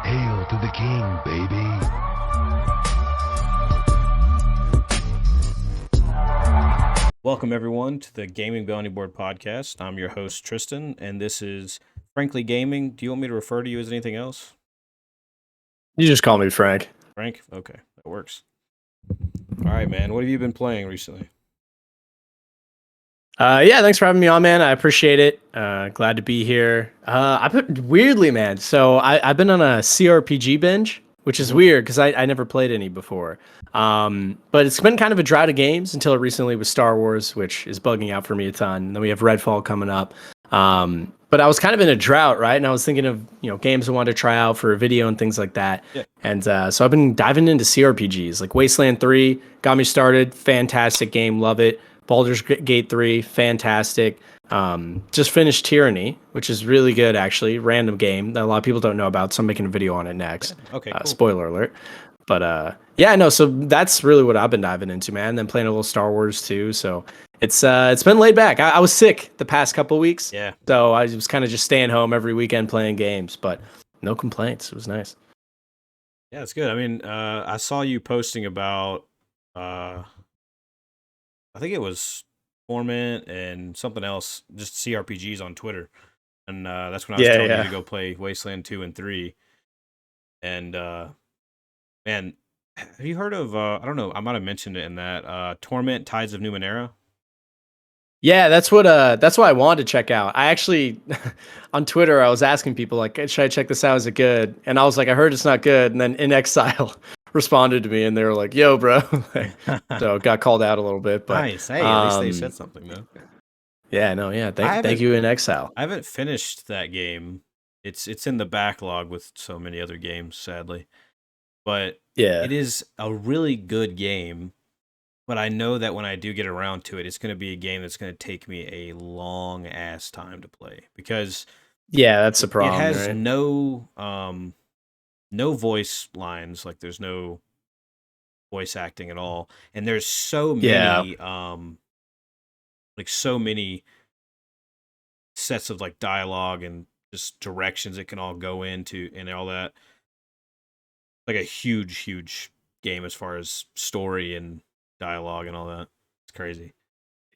Hail to the king, baby. Welcome, everyone, to the Gaming Bounty Board podcast. I'm your host, Tristan, and this is Frankly Gaming. Do you want me to refer to you as anything else? You just call me Frank. Frank? Okay, that works. All right, man. What have you been playing recently? Yeah, thanks for having me on, man. I appreciate it. Glad to be here. Weirdly, man. So I've been on a CRPG binge, which is weird because I never played any before. But it's been kind of a drought of games until recently with Star Wars, which is bugging out for me a ton. And then we have Redfall coming up. But I was kind of in a drought, right? And I was thinking of games I wanted to try out for a video and things like that. Yeah. And so I've been diving into CRPGs. Like Wasteland 3 got me started. Fantastic game, love it. Baldur's Gate 3, fantastic. Just finished Tyranny, which is really good, actually. Random game that a lot of people don't know about, so I'm making a video on it next. Okay, cool. Spoiler alert. But yeah, no, so that's really what I've been diving into, man. Then playing a little Star Wars too. So it's been laid back. I was sick the past couple of weeks. Yeah. So I was kind of just staying home every weekend playing games, but no complaints. It was nice. Yeah, it's good. I mean, I saw you posting about, I think it was Torment and something else, just CRPGs on Twitter. And that's when I was telling you to go play Wasteland 2 and 3. And, man, have you heard of, I don't know, I might have mentioned it in that, Torment Tides of Numenera? Yeah, that's why I wanted to check out. I actually, on Twitter, I was asking people, like, should I check this out? Is it good? And I was like, I heard it's not good. And then In Exile responded to me, and they were like, yo, bro. So got called out a little bit. But, nice. Hey, at least they said something, though. Yeah, no, yeah. Thank you, In Exile. I haven't finished that game. It's in the backlog with so many other games, sadly. But yeah, it is a really good game. But I know that when I do get around to it, it's going to be a game that's going to take me a long ass time to play because that's the problem. It has right? no voice lines, like there's no voice acting at all, and there's so many so many sets of like dialogue and just directions it can all go into and all that. Like a huge game as far as story and dialogue and all that. It's crazy.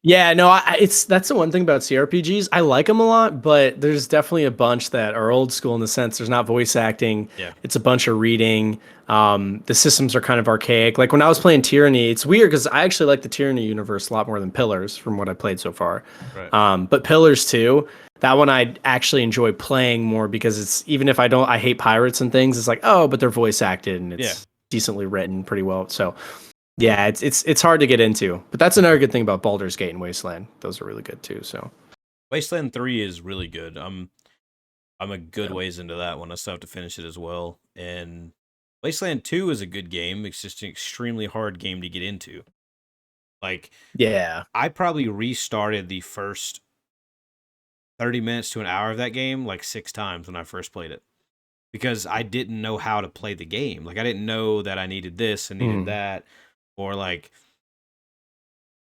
Yeah, no, that's the one thing about CRPGs. I like them a lot, but there's definitely a bunch that are old school in the sense there's not voice acting. Yeah. It's a bunch of reading. The systems are kind of archaic. Like when I was playing Tyranny, it's weird because I actually like the Tyranny universe a lot more than Pillars from what I played so far. Right. But Pillars too, that one I actually enjoy playing more because it's, even if I hate pirates and things, it's like, oh, but they're voice acted and it's decently written pretty well. So yeah, it's hard to get into, but that's another good thing about Baldur's Gate and Wasteland. Those are really good too. So Wasteland 3 is really good. I'm a good ways into that one. I still have to finish it as well. And Wasteland 2 is a good game. It's just an extremely hard game to get into. Like, yeah, I probably restarted the first 30 minutes to an hour of that game like 6 times when I first played it. Because I didn't know how to play the game. Like, I didn't know that I needed this and needed that. Or like,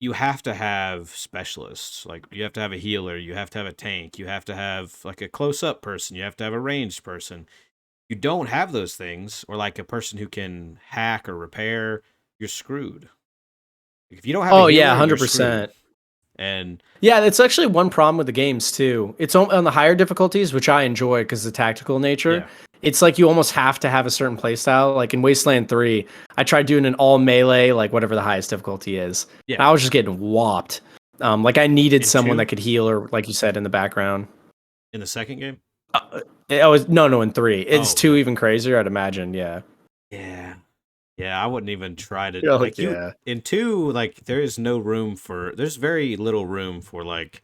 you have to have specialists. Like, you have to have a healer, you have to have a tank, you have to have like a close-up person, you have to have a ranged person. You don't have those things, or like a person who can hack or repair, you're screwed. Like, if you don't have a healer, 100%. And yeah, that's actually one problem with the games too. It's on the higher difficulties, which I enjoy because of the tactical nature. Yeah. It's like you almost have to have a certain playstyle. Like in Wasteland 3, I tried doing an all melee, like whatever the highest difficulty is. Yeah. I was just getting whopped. Like I needed In someone 2? that could heal, or like you said, in the background. In the second game? It was no, in 3. It's 2 okay. even crazier, I'd imagine. Yeah. Yeah, I wouldn't even try to in 2, like there's very little room for like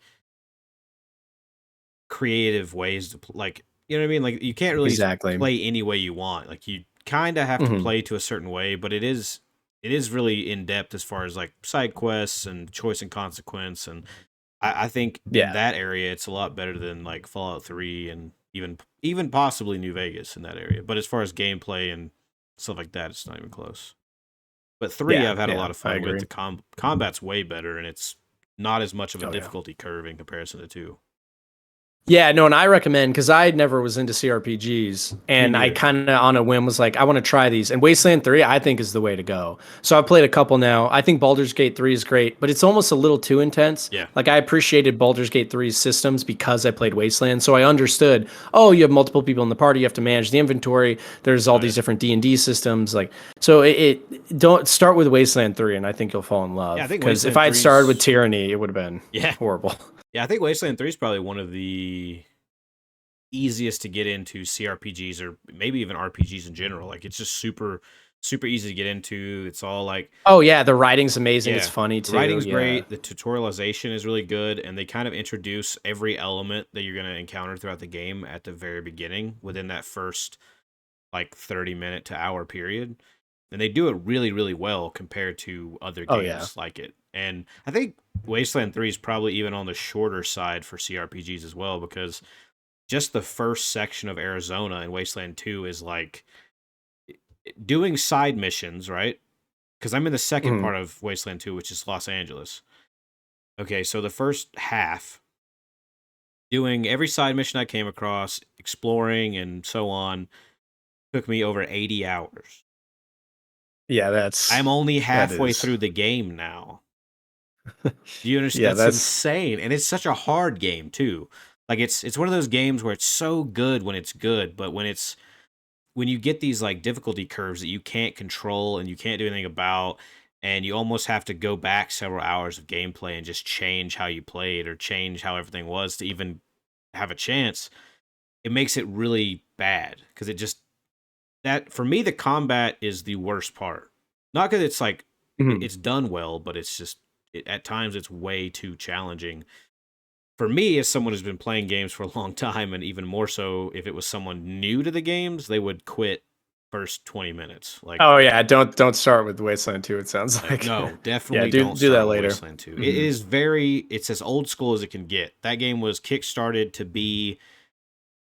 creative ways to like, you know what I mean? Like you can't really play any way you want. Like you kind of have to play to a certain way, but it is really in depth as far as like side quests and choice and consequence. And I think in that area, it's a lot better than like Fallout 3 and even possibly New Vegas in that area. But as far as gameplay and stuff like that, it's not even close. But 3, I've had a lot of fun with. The combat's way better, and it's not as much of a difficulty curve in comparison to 2. Yeah, no, and I recommend because I never was into CRPGs, and I neither. kind of on a whim was like, I want to try these. And Wasteland 3, I think, is the way to go. So I've played a couple now. I think Baldur's Gate 3 is great, but it's almost a little too intense. Yeah. Like I appreciated Baldur's Gate 3's systems because I played Wasteland, so I understood. Oh, you have multiple people in the party, you have to manage the inventory. There's all these different D&D systems, like so. It don't start with Wasteland 3, and I think you'll fall in Yeah, I love. think Because if Wasteland I had started with 3's Tyranny, it would have been yeah. horrible. Yeah, I think Wasteland 3 is probably one of the easiest to get into CRPGs or maybe even RPGs in general. Like it's just super easy to get into. It's all like Oh yeah, the writing's amazing. It's yeah, funny the too. writing's Yeah. great, the tutorialization is really good, and they kind of introduce every element that you're going to encounter throughout the game at the very beginning within that first like 30-minute to hour period. And they do it really well compared to other Oh yeah. games like it. And I think Wasteland 3 is probably even on the shorter side for CRPGs as well, because just the first section of Arizona in Wasteland 2 is like doing side missions, right? Because I'm in the second Mhm. part of Wasteland 2, which is Los Angeles. Okay, so the first half, doing every side mission I came across, exploring and so on, took me over 80 hours. Yeah, I'm only that halfway is. through the game now. Do you understand? Yeah, That's that's insane. And it's such a hard game, too. Like it's one of those games where it's so good when it's good, but when you get these like difficulty curves that you can't control and you can't do anything about, and you almost have to go back several hours of gameplay and just change how you played or change how everything was to even have a chance, it makes it really bad because it just that for me the combat is the worst part. Not because it's like mhm. it's done well, but it's just at times it's way too challenging for me as someone who's been playing games for a long time, and even more so if it was someone new to the games, they would quit first 20 minutes. Oh yeah, don't start with Wasteland 2, it sounds Like like. no, Yeah, definitely don't do start that with later. Wasteland 2. It Mhm. is it's as old school as it can get. That game was kickstarted to be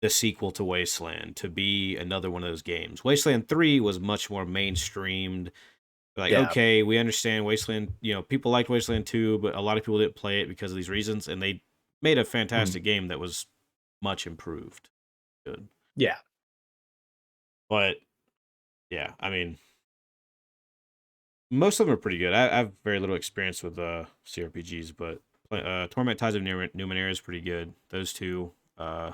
the sequel to Wasteland, to be another one of those games. Wasteland 3 was much more mainstreamed. Like, Yeah. okay, we understand Wasteland, people liked Wasteland 2, but a lot of people didn't play it because of these reasons, and they made a Mhm. fantastic game that was much improved. Good. Yeah. But yeah, I mean, most of them are pretty good. I have very little experience with CRPGs, but Torment Tides of Numenera is pretty good. Those two. I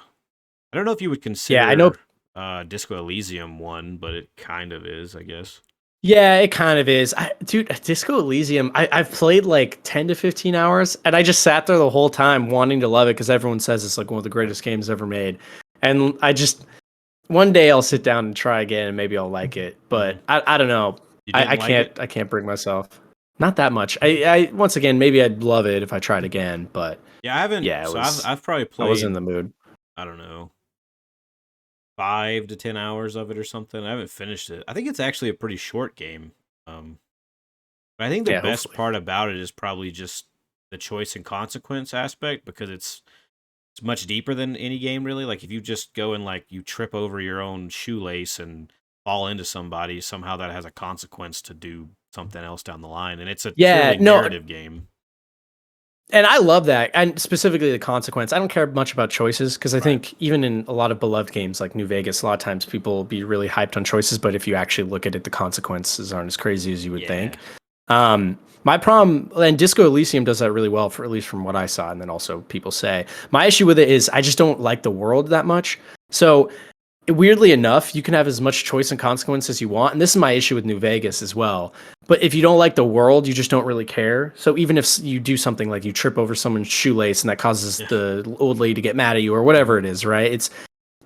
don't know if you would Yeah, I know. consider Disco Elysium one, but it kind of is, I guess. Yeah, it kind of is. Dude, Disco Elysium, I've played like 10 to 15 hours, and I just sat there the whole time wanting to love it because everyone says it's like one of the greatest games ever made. And one day I'll sit down and try again, and maybe I'll like it. But Mhm. I don't know. You didn't like it? I can't bring myself. Not that much. I once again, maybe I'd love it if I tried again, but Yeah, I haven't. yeah, So I've probably I was in played, the mood. I don't know, 5 to 10 hours of it or something. I haven't finished it. I think it's actually a pretty short game. Um, but I think the Yeah, best hopefully. part about it is probably just the choice and consequence aspect, because it's much deeper than any game really. Like if you just go and like you trip over your own shoelace and fall into somebody, somehow that has a consequence to do something else down the line, and it's a Yeah, purely no, narrative game. and I love that, and specifically the consequence. I don't care much about choices because I Right. think even in a lot of beloved games like New Vegas, a lot of times people will be really hyped on choices, but if you actually look at it, the consequences aren't as crazy as you would Yeah. think. My problem, and Disco Elysium does that really well, for at least from what I saw, and then also people say. My issue with it is I just don't like the world that much. So weirdly enough, you can have as much choice and consequence as you want. And this is my issue with New Vegas as well. But if you don't like the world, you just don't really care. So even if you do something like you trip over someone's shoelace and that causes Yeah. the old lady to get mad at you or whatever it is, right?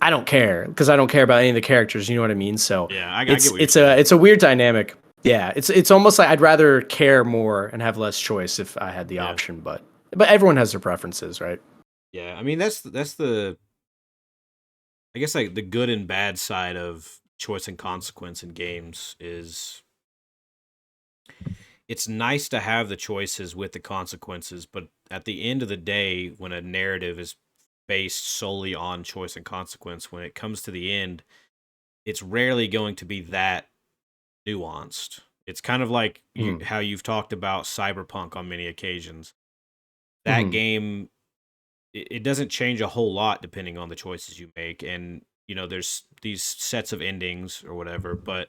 I don't care because I don't care about any of the characters. You know what I mean? So Yeah, I get what you're saying. it's a weird dynamic. Yeah, it's almost like I'd rather care more and have less choice if I had the Yeah. option. But everyone has their preferences, right? Yeah. I mean, that's the I guess like the good and bad side of choice and consequence in games is it's nice to have the choices with the consequences, but at the end of the day, when a narrative is based solely on choice and consequence, when it comes to the end, it's rarely going to be that nuanced. It's kind of like Mm-hmm. how you've talked about Cyberpunk on many occasions. That Mm-hmm. game it doesn't change a whole lot depending on the choices you make, and there's these sets of endings or whatever, but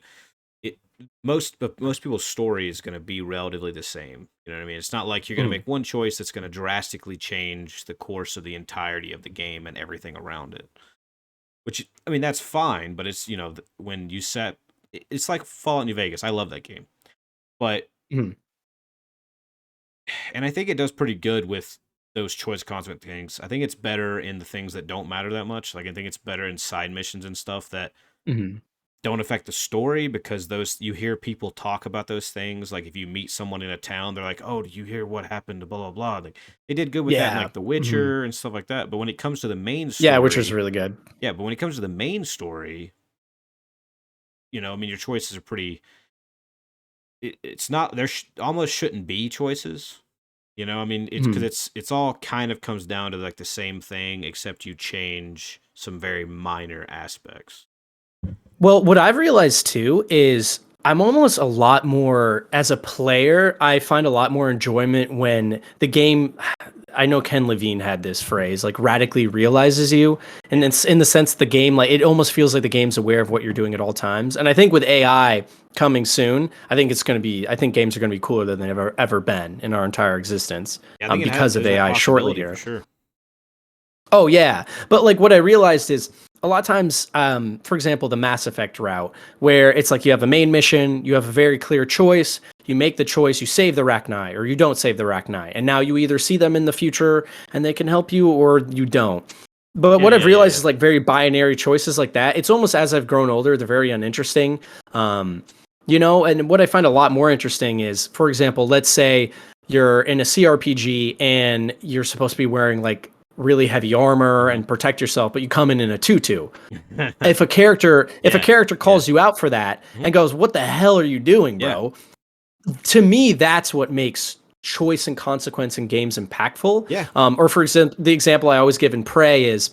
it most people's story is going to be relatively the same. You know what I mean? It's not like you're going to Mm. make one choice that's going to drastically change the course of the entirety of the game and everything around it. Which, I mean, that's fine, but it's when you set, it's like Fallout New Vegas. I love that game, but Mm. and I think it does pretty good with those choice consequence things. I think it's better in the things that don't matter that much. Like I think it's better in side missions and stuff that Mm. don't affect the story, because those, you hear people talk about those things. Like if you meet someone in a town, they're like, "Oh, did you hear what happened to blah blah blah?" Like they did good with that in Yeah. like The Mhm. Witcher and stuff like that. But when it comes to the main Yeah, which was story, really good. yeah, but when it comes to the main story, I mean, your choices are pretty. It's not there. Almost shouldn't be choices. I mean, it's because Mhm. it's all kind of comes down to like the same thing, except you change some very minor aspects. Well, what I've realized too is I'm almost a lot more, as a player, I find a lot more enjoyment when the game, I know Ken Levine had this phrase, like radically realizes you. And it's in the sense the game, like it almost feels like the game's aware of what you're doing at all times. And I think with AI coming soon, I think games are going to be cooler than they've ever been in our entire existence, Yeah, I think it has. because of There's that AI shortly possibility for here. sure. Oh yeah, but like what I realized is a lot of times, for example, the Mass Effect route, where it's like you have a main mission, you have a very clear choice, you make the choice, you save the Rachni, or you don't save the Rachni, and now you either see them in the future and they can help you, or you don't. But Yeah, what I've yeah, yeah, realized yeah. is like very binary choices like that. It's almost as I've grown older, they're very uninteresting. Um, and what I find a lot more interesting is, for example, let's say you're in a CRPG and you're supposed to be wearing like really heavy armor Mhm. and protect yourself, but you come in a tutu. If a Yeah, character yeah, calls you out for that Mhm. and goes, "What the hell are you doing, yeah, bro?" To me, that's what makes choice and consequence in games impactful. yeah, Or for example, the example I always give in Prey is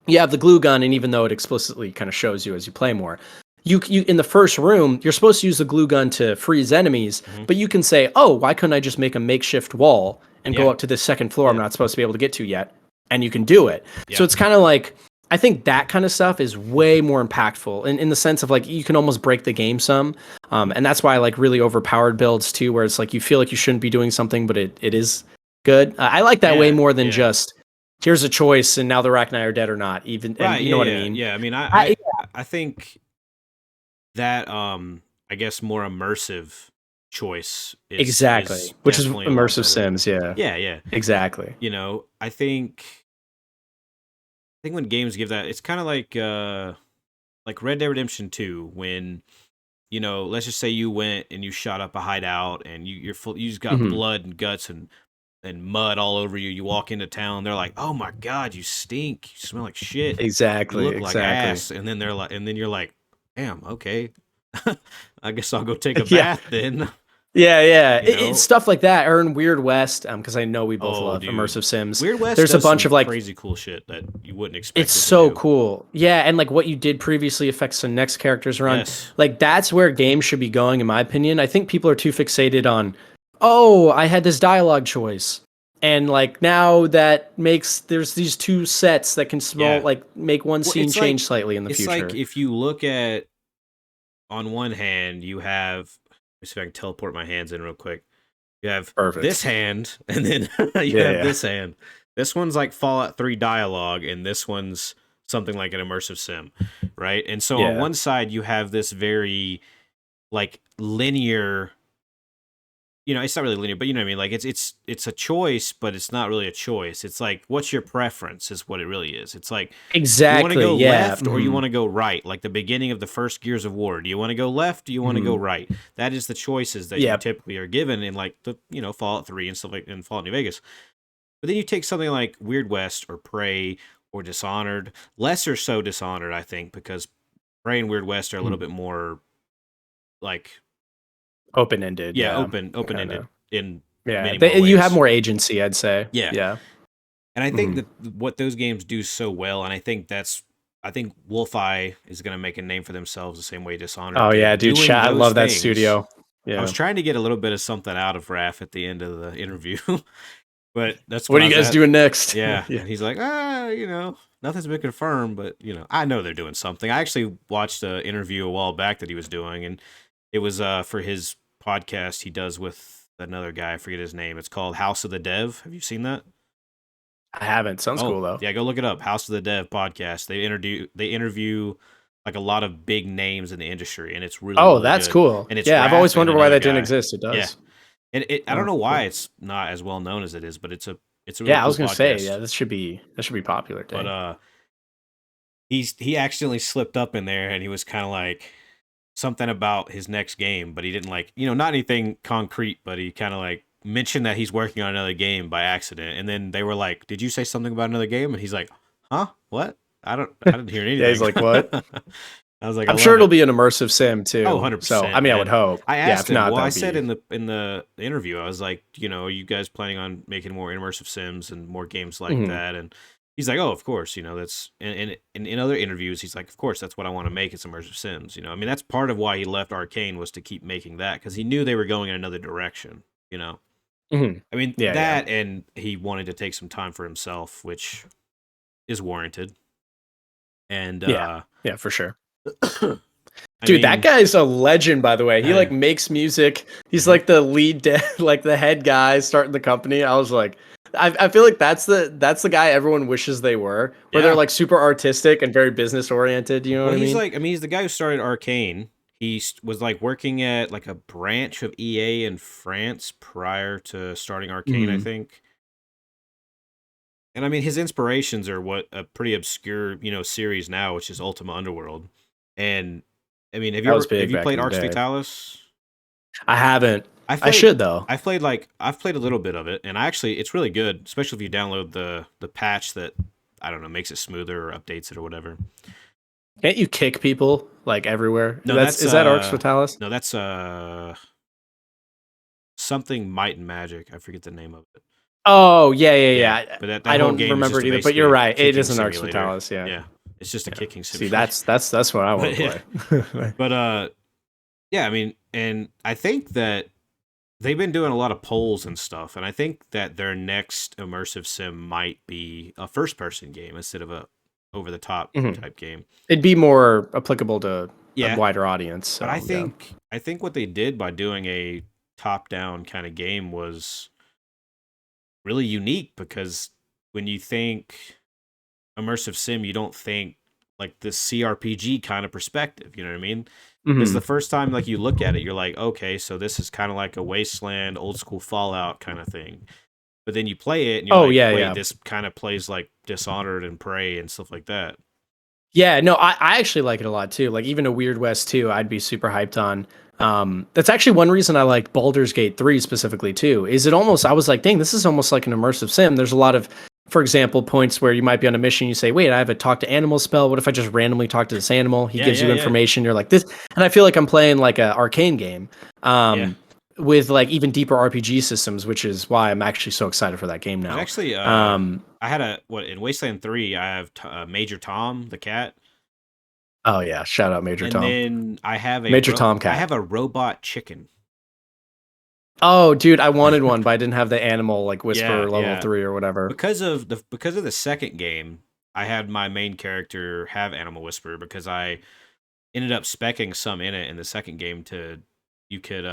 you have the glue gun, and even though it explicitly kind of shows you as you play more, you in the first room, you're supposed to use the glue gun to freeze enemies, Mhm. but you can say, "Oh, why couldn't I just make a makeshift wall and go yeah, up to this second floor I'm yeah, not supposed to be able to get to yet?" And you can do it. So yeah, it's kind of like, I think that kind of stuff is way more impactful in the sense of like you can almost break the game some. And that's why I like really overpowered builds too, where it's like you feel like you shouldn't be doing something, but it is good. I like that way yeah, more than yeah. just here's a choice and now the Rachni are dead or not. Even, and Right. you Yeah, know what I yeah, mean? yeah. I mean, I, I think that I guess more immersive choice is exactly, which is definitely a lot immersive better. Sims. Yeah, Yeah, yeah. exactly. I think when games give that, it's kind of like Red Dead Redemption 2, when let's just say you went and you shot up a hideout and you're full, you just got Hmm. blood and guts and mud all over you. You walk into town, they're like, "Oh my god, you stink! You smell like shit! You Exactly, look like exactly. ass!" And then they're like, and then you're like, "Damn, okay, I guess I'll go take a Yeah, bath then." yeah, yeah. You It's know? stuff like that. Or in Weird West, because I know we both Oh, love dude, immersive Sims. Weird West There's a does bunch some of like, crazy cool shit that you wouldn't it's expect it to so do. cool. Yeah, and like what you did previously affects the next characters run. Yes. Like that's where games should be going, in my opinion. I think people are too fixated on, oh, I had this dialogue choice. And like now that makes there's these two sets that can Yeah. make one Well, scene change slightly in the it's like future. if you look at, on one hand, you have. Let me see if I can teleport my hands in real quick. You have this Perfect. hand, and then you Yeah, have yeah. this hand. This one's like Fallout 3 dialogue, and this one's something like an immersive sim, right? And so on Yeah. one side, you have this very like linear. It's not really linear, but you know what I mean. Like it's a choice, but it's not really a choice. It's like, what's your preference is what it really is. It's like, you want to Exactly. go Yeah. left or you Mhm. want to go right, like the beginning of the first Gears of War. Do you want to go left? Do you want to go Mhm. right? That is the choices that you Yep. typically are given in like the Fallout 3 and stuff like in Fallout New Vegas. But then you take something like Weird West or Prey or Dishonored, lesser so Dishonored, I think, because Prey and Weird West are a little Mhm. bit more like, Open-ended. yeah, Yeah. open Kind of. ended in Yeah. many more You have ways. more agency, I'd say. Yeah. Yeah. And I think Mhm. that what those games do so well, and I think Wolfeye is going to make a name for themselves the same way Dishonored Oh yeah, did, dude. doing I those love that things. studio. I Yeah. was trying to get a little bit of something out of Raph at the end of the interview, But that's What when are I you was guys at. doing next? Yeah, Yeah. and he's like, nothing's been confirmed, but I know they're doing something. I actually watched an interview a while back that he was doing, and it was for his podcast he does with another guy. I forget his name. It's called House of the Dev. Have you seen that? I haven't. Sounds Oh, cool though. yeah, go look it up. House of the Dev podcast. They interview like a lot of big names in the industry, and it's really Oh, really that's good. cool. And it's Yeah, I've always Raph and wondered why another that didn't guy. exist. It Yeah, does. and I don't Oh, know why cool. it's not as well known as it is, but it's a really Yeah, I cool was gonna say, podcast. yeah, that should be popular. But Dang. he accidentally slipped up in there, and he was kind of like something about his next game, but he didn't like not anything concrete, but he kind of like mentioned that he's working on another game by accident, and then they were like, "Did you say something about another game?" And he's like, "Huh? What? I didn't hear Yeah, he's anything." like, what? I was like, "I I'm sure love it'll it." be an immersive sim Oh, too. So, 100%, I mean, I would man. hope. I Yeah, asked if him. not, Well, that I would said be. in the interview, I was like, are you guys planning on making more immersive sims and more games like Mhm. that? And he's like, oh, of course. That's and in other interviews, he's like, of course, that's what I want to make. It's immersive sims. I mean, that's part of why he left Arcane was to keep making that because he knew they were going in another direction. Mhm. I mean Yeah, yeah, that, and he wanted to take some time for himself, which is warranted. And yeah, yeah, for sure. I Dude, that mean, guy's a legend, by the way. He like makes music. He's like the like the head guy starting the company. I was like, I feel like that's the guy everyone wishes they were, where they're yeah. like super artistic and very business oriented. You know Well, what I he's mean? like, I mean, he's the guy who started Arcane. Was like working at like a branch of EA in France prior to starting Arcane, I Mhm. think. And I mean, his inspirations are what a pretty obscure, series now, which is Ultima Underworld. And I mean, That was have big you back played in the Arx day. Fatalis? I haven't. I've I played should though. I've played a little bit of it, and it's really good, especially if you download the patch that I don't know makes it smoother or updates it or whatever. Can't you kick people like everywhere? No, Is that Arx Fatalis? no, that's something Might and Magic. I forget the name of it. Oh yeah, yeah, Yeah, yeah. but that I whole don't game is remember just it either, but you're basically a right. It kicking is an Arx simulator. Fatalis. Yeah. Yeah, it's just a Yeah. kicking See, simulator. that's what I want But, to play. but yeah, I mean, and I think that they've been doing a lot of polls and stuff, and I think that their next immersive sim might be a first-person game instead of a over-the-top Mhm. type game. It'd be more applicable to a Yeah, wider audience. but So yeah. I think what they did by doing a top-down kind of game was really unique because when you think immersive sim, you don't think like the CRPG kind of perspective. You know what I mean? Because the Mhm. first time like you look at it, you're like, okay, so this is kind of like a Wasteland, old school Fallout kind of thing. But then you play it and you're Oh like, yeah, wait, yeah. this kind of plays like Dishonored and Prey and stuff like that. Yeah, no, I actually like it a lot too. Like even a Weird West 2, I'd be super hyped on. That's actually one reason I like Baldur's Gate 3 specifically too. Is it almost I was like, dang, this is almost like an immersive sim. There's a lot of, for example, points where you might be on a mission, you say, wait, I have a talk to animal spell. What if I just randomly talk to this animal? He Yeah, gives yeah, you yeah, information. You're like this, and I feel like I'm playing like a arcane game. yeah. With like even deeper RPG systems, which is why I'm actually so excited for that game There's now. actually, I had in Wasteland 3, I have Major Tom the cat, Oh yeah, shout out Major and Tom. then Major I Tomcat. have a robot chicken. Oh, dude, I wanted one, but I didn't have the animal like Yeah, whisper level yeah. 3 or whatever. Because of the second game, I had my main character have Animal Whisperer because I ended up specking some in it in the second game to you could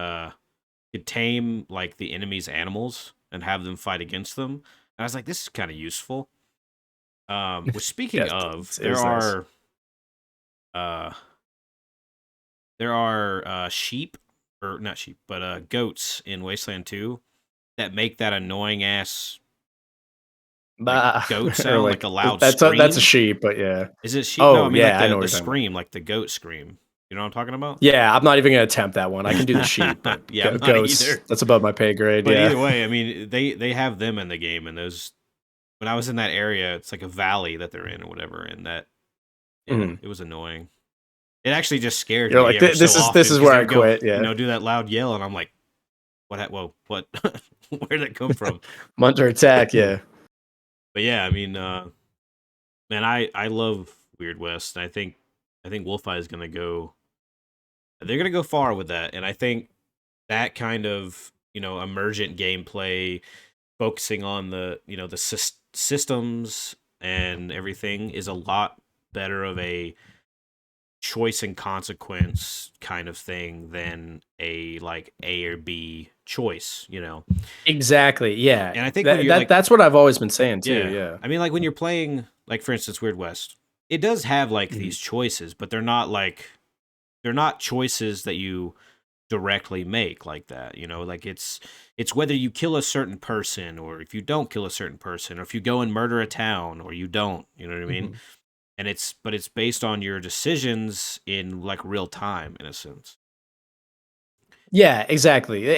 tame like the enemy's animals and have them fight against them. And I was like, this is kind of useful. Which speaking Yes, of, it is nice. uh there are sheep or not sheep, but goats in Wasteland 2 that make that annoying ass like Bah, goat or sound, like like a loud that's a scream. sheep, but yeah. Is it sheep? No, I Oh mean like yeah, I know what the you're talking about. scream, like the goat scream. You know what I'm talking about? Yeah, I'm not even gonna attempt that one. I can do the sheep, but Yeah, I'm not ghosts, either. that's above my pay grade. But Yeah. either way, I mean they have them in the game, and those when I was in that area, it's like a valley that they're in or whatever, and that yeah, Mhm. it was annoying. It actually just scared You're me like, ever so this often is because where they I would go, quit. Yeah. do that loud yell, and I'm like, whoa, what? Where did that come from? I'm under attack. Yeah. But yeah, I mean, man, I love Weird West, and I think Wolfeye is gonna go. They're gonna go far with that, and I think that kind of emergent gameplay, focusing on the the systems and everything is a lot better of a choice and consequence kind of thing than a like A or B choice, Exactly. Yeah. And I think when you're like, That's what I've always been saying too. yeah, Yeah. I mean, like when you're playing, like for instance, Weird West, it does have like Mhm. these choices, but they're not choices that you directly make like that. Like it's whether you kill a certain person or if you don't kill a certain person or if you go and murder a town or you don't. You know what I mean? Mhm. And it's based on your decisions in like real time in a sense. Yeah, exactly.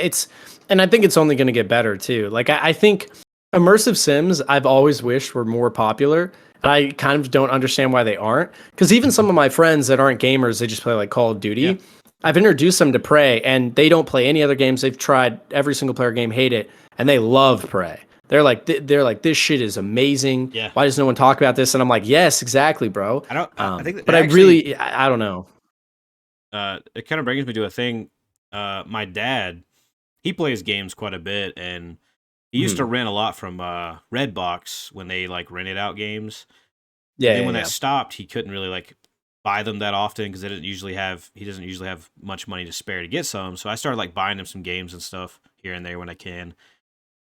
And I think it's only going to get better too. Like I think immersive sims I've always wished were more popular. And I kind of don't understand why they aren't. Because even some of my friends that aren't gamers, they just play like Call of Yeah. Duty. I've introduced them to Prey, and they don't play any other games. They've tried every single player game, hate it, and they love Prey. They're like this shit is amazing. Yeah. Why does no one talk about this? And I'm like, yes, exactly, bro. I think that But I actually really, I don't know. it kind of brings me to a thing. My dad, he plays games quite a bit, and he used to Mhm. rent a lot from Redbox when they like rented out games. And Yeah, then yeah, when that yeah. stopped, he couldn't really like buy them that often because he doesn't usually have much money to spare to get some. So I started like buying him some games and stuff here and there when I can.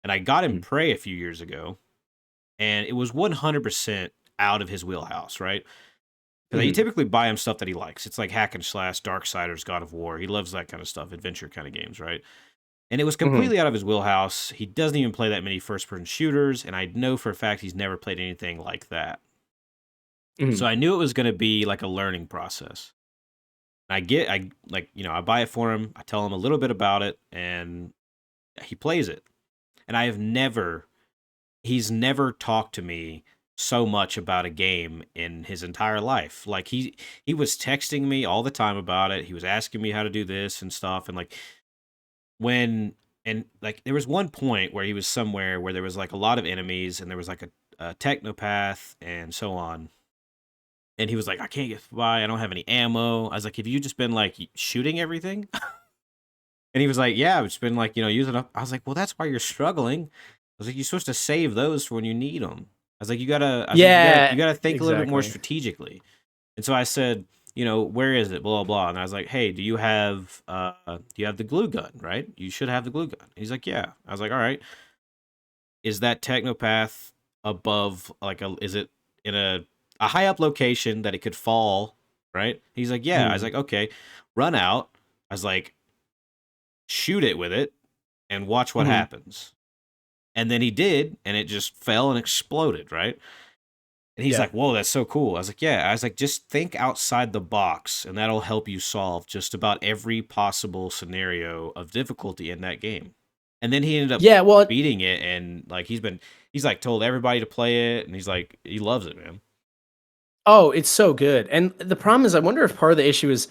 And I got him Mhm. Prey a few years ago, and it was 100% out of his wheelhouse, right? Because you Mhm. typically buy him stuff that he likes. It's like hack and slash, Darksiders, God of War. He loves that kind of stuff, adventure kind of games, right? And it was Mhm. completely out of his wheelhouse. He doesn't even play that many first person shooters, and I know for a fact he's never played anything like that. So Mhm. I knew it was going to be like a learning process. I like, I buy it for him. I tell him a little bit about it, and he plays it. And he's never talked to me so much about a game in his entire life. Like he was texting me all the time about it. He was asking me how to do this and stuff, and like when and like there was one point where he was somewhere where there was like a lot of enemies and there was like a technopath and so on. And he was like, I can't get by. I don't have any ammo. I was like, have you just been like shooting everything? And he was like, yeah, I've just been like, using up. I was like, well, that's why you're struggling. I was like, you're supposed to save those for when you need them. I was like, I said, you Yeah, gotta think a little bit more exactly. strategically. And so I said, where is it? Blah, blah. And I was like, hey, do you have the glue gun, right? You should have the glue gun. He's like, yeah. I was like, all right. Is that technopath above is it in a high up location that it could fall, right? He's like, yeah. I was Mhm. like, okay, run out. I was like, shoot it with it and watch what Mhm. happens. And then he did, and it just fell and exploded, right? And he's Yeah. like, whoa, that's so cool. I was like, yeah. I was like, just think outside the box, and that'll help you solve just about every possible scenario of difficulty in that game. And then he ended up Yeah, well, beating it, and like he's like told everybody to play it, and he's like, he loves it, man. oh, it's so good. And the problem is I wonder if part of the issue is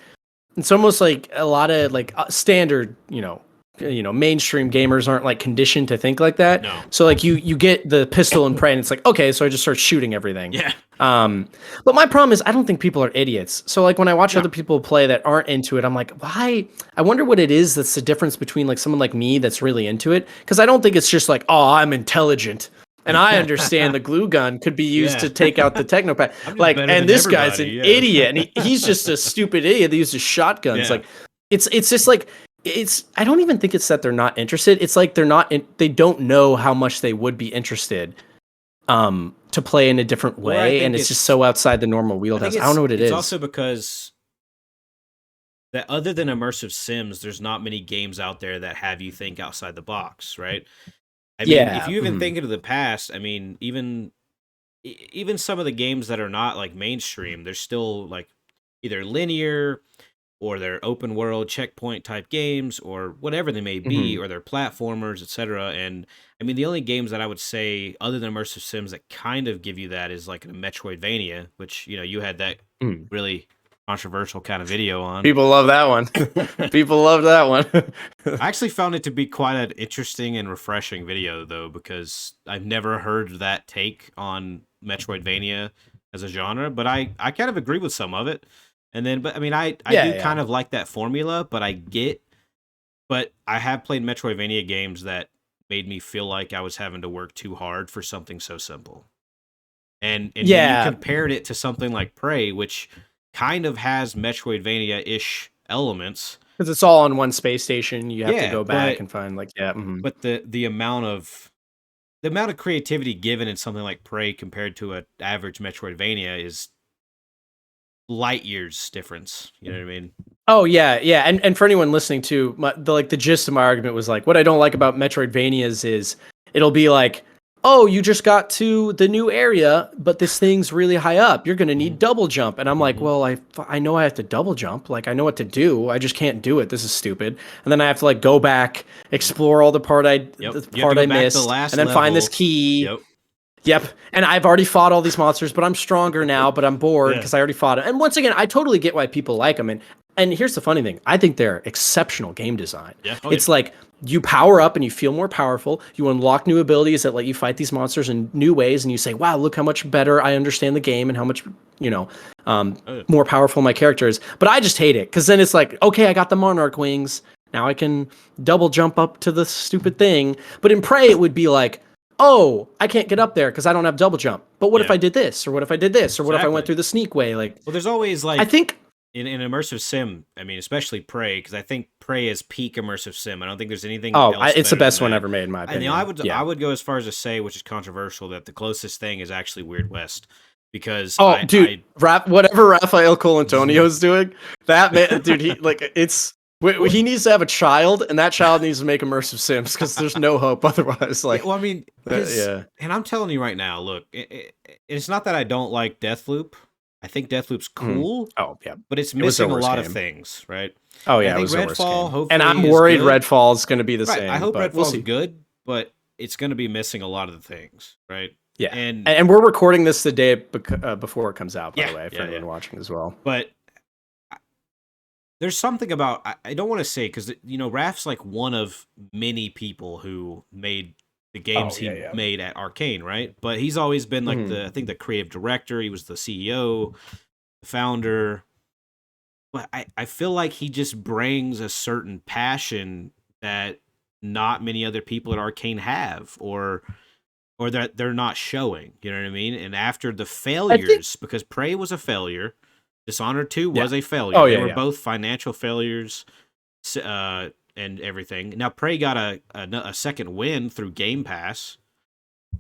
it's almost like a lot of like standard, mainstream gamers aren't like conditioned to think like that. No. So like you get the pistol and pray and it's like, okay, so I just start shooting everything. Yeah. Um, but my problem is I don't think people are idiots. So like when I watch No. other people play that aren't into it, I'm like, why? I wonder what it is that's the difference between like someone like me that's really into it. Because I don't think it's just like, oh, I'm intelligent. And I understand the glue gun could be used Yeah. to take out the technopath. I'm just Like, better and than this guy's everybody. an Yeah. idiot, and he's just a stupid idiot that uses shotguns. Yeah. Like, it's just like it's. I don't even think it's that they're not interested. It's like they don't know how much they would be interested to play in a different Or I way, and think it's just so outside the normal I think wheelhouse. I don't know what it it's is. also because that other than immersive sims, there's not many games out there that have you think outside the box, right? I mean, if Yeah. you even Mhm. think into the past, I mean, even some of the games that are not like mainstream, they're still like either linear or they're open world checkpoint type games or whatever they may be, Mhm. or they're platformers, etc. And I mean, the only games that I would say other than immersive sims that kind of give you that is like a Metroidvania, which you had that Mhm. really controversial kind of video on. People love that one. People love that one. I actually found it to be quite an interesting and refreshing video, though, because I've never heard that take on Metroidvania as a genre, but I kind of agree with some of it. And then, but I mean, I Yeah, do yeah. kind of like that formula, but I have played Metroidvania games that made me feel like I was having to work too hard for something so simple. And when you Yeah, compared it to something like Prey, which kind of has Metroidvania-ish elements, because it's all on one space station. You have to yeah, go back and find like but the amount of creativity given in something like Prey compared to an average Metroidvania is light years difference. You know what I mean? Oh yeah, yeah, and for anyone listening to the gist of my argument was like, what I don't like about Metroidvanias is it'll be like, oh, you just got to the new area, but this thing's really high up. You're gonna need double jump, and I'm like, well, I know I have to double jump. Like I know what to do. I just can't do it. This is stupid. And then I have to like go back, explore all the part Yep. You have to part go I back to the missed, last and then find this level. key. Yep. Yep. And I've already fought all these monsters, but I'm stronger now, but I'm bored Yeah. because I already fought them. And once again, I totally get why people like them. And here's the funny thing. I think they're exceptional game design. Yeah. Oh, It's yeah. like you power up and you feel more powerful. You unlock new abilities that let you fight these monsters in new ways. And you say, wow, look how much better I understand the game and how much, more powerful my character is. But I just hate it because then it's like, okay, I got the Monarch wings. Now I can double jump up to the stupid thing. But in Prey, it would be like, oh, I can't get up there because I don't have double jump. But what if Yeah. I did this? Or what if I did this? Or what if I Exactly. went through the sneak way? Like, Well, there's always like I think in immersive sim. I mean, especially Prey, because I think Prey is peak immersive sim. I don't think there's anything. Oh, else it's the better best than one that. ever made, in my opinion. I would go as far as to say, which is controversial, that the closest thing is actually Weird West, because whatever Rafael Colantonio's doing, that man, dude, he needs to have a child, and that child needs to make immersive sims because there's no hope otherwise. Like, well, I mean, yeah. And I'm telling you right now, look, it's not that I don't like Deathloop. I think Deathloop's cool. Oh yeah, but it's It was missing their a worst lot game. of things, right? Oh And yeah, I it think was their worst Redfall, game. hopefully, And I'm is worried good. Redfall is going to be the Right, same. I hope but Redfall's we'll see. good, but it's going to be missing a lot of the things, right? Yeah, and we're recording this the day before it comes out. By Yeah, the way, for yeah, anyone yeah. watching as well. But there's something about I don't want to say, because Raph's like one of many people who made the games he made at Arcane, right? But he's always been like I think the creative director. He was the CEO, the founder. But I feel like he just brings a certain passion that not many other people at Arcane have, or that they're not showing. You know what I mean? And after the failures, because Prey was a failure, Dishonored 2 was a failure. They were both financial failures, and everything. Now Prey got a second win through Game Pass.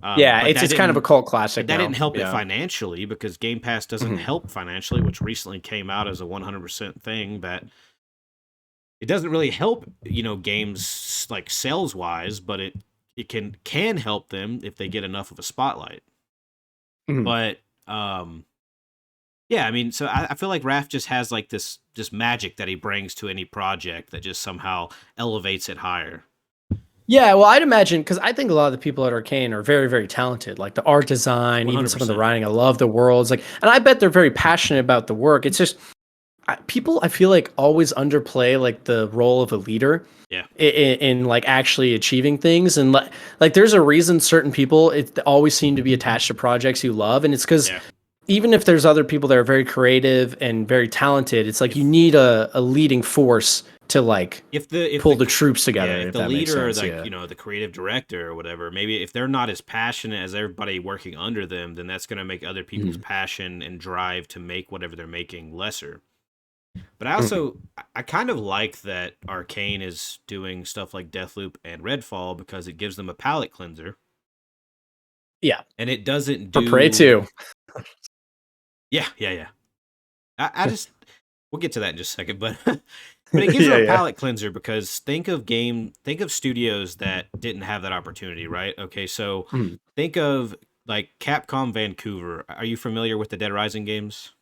It's kind of a cult classic. But that didn't help it financially, because Game Pass doesn't help financially, which recently came out as a 100% thing. That it doesn't really help, games like sales wise, but it can help them if they get enough of a spotlight. But yeah, I mean, so I feel like Raph just has like this magic that he brings to any project that just somehow elevates it higher. Yeah, well, I'd imagine, because I think a lot of the people at Arcane are very, very talented. Like the art design, even some of the 100%. writing. I love the worlds. Like, and I bet they're very passionate about the work. It's just people, I feel like, always underplay like the role of a leader. Yeah. In like actually achieving things, and like there's a reason certain people always seem to be attached to projects you love, and it's because. Yeah. Even if there's other people that are very creative and very talented, it's like you need a leading force to like pull the troops together. Yeah, if the leader, or like the creative director or whatever, maybe if they're not as passionate as everybody working under them, then that's going to make other people's passion and drive to make whatever they're making lesser. But I also I kind of like that Arcane is doing stuff like Deathloop and Redfall, because it gives them a palate cleanser. Yeah, and it doesn't do for Prey 2. Yeah. I just we'll get to that in just a second, but it gives them a palate cleanser, because think of studios that didn't have that opportunity, right? Okay, so think of like Capcom Vancouver. Are you familiar with the Dead Rising games?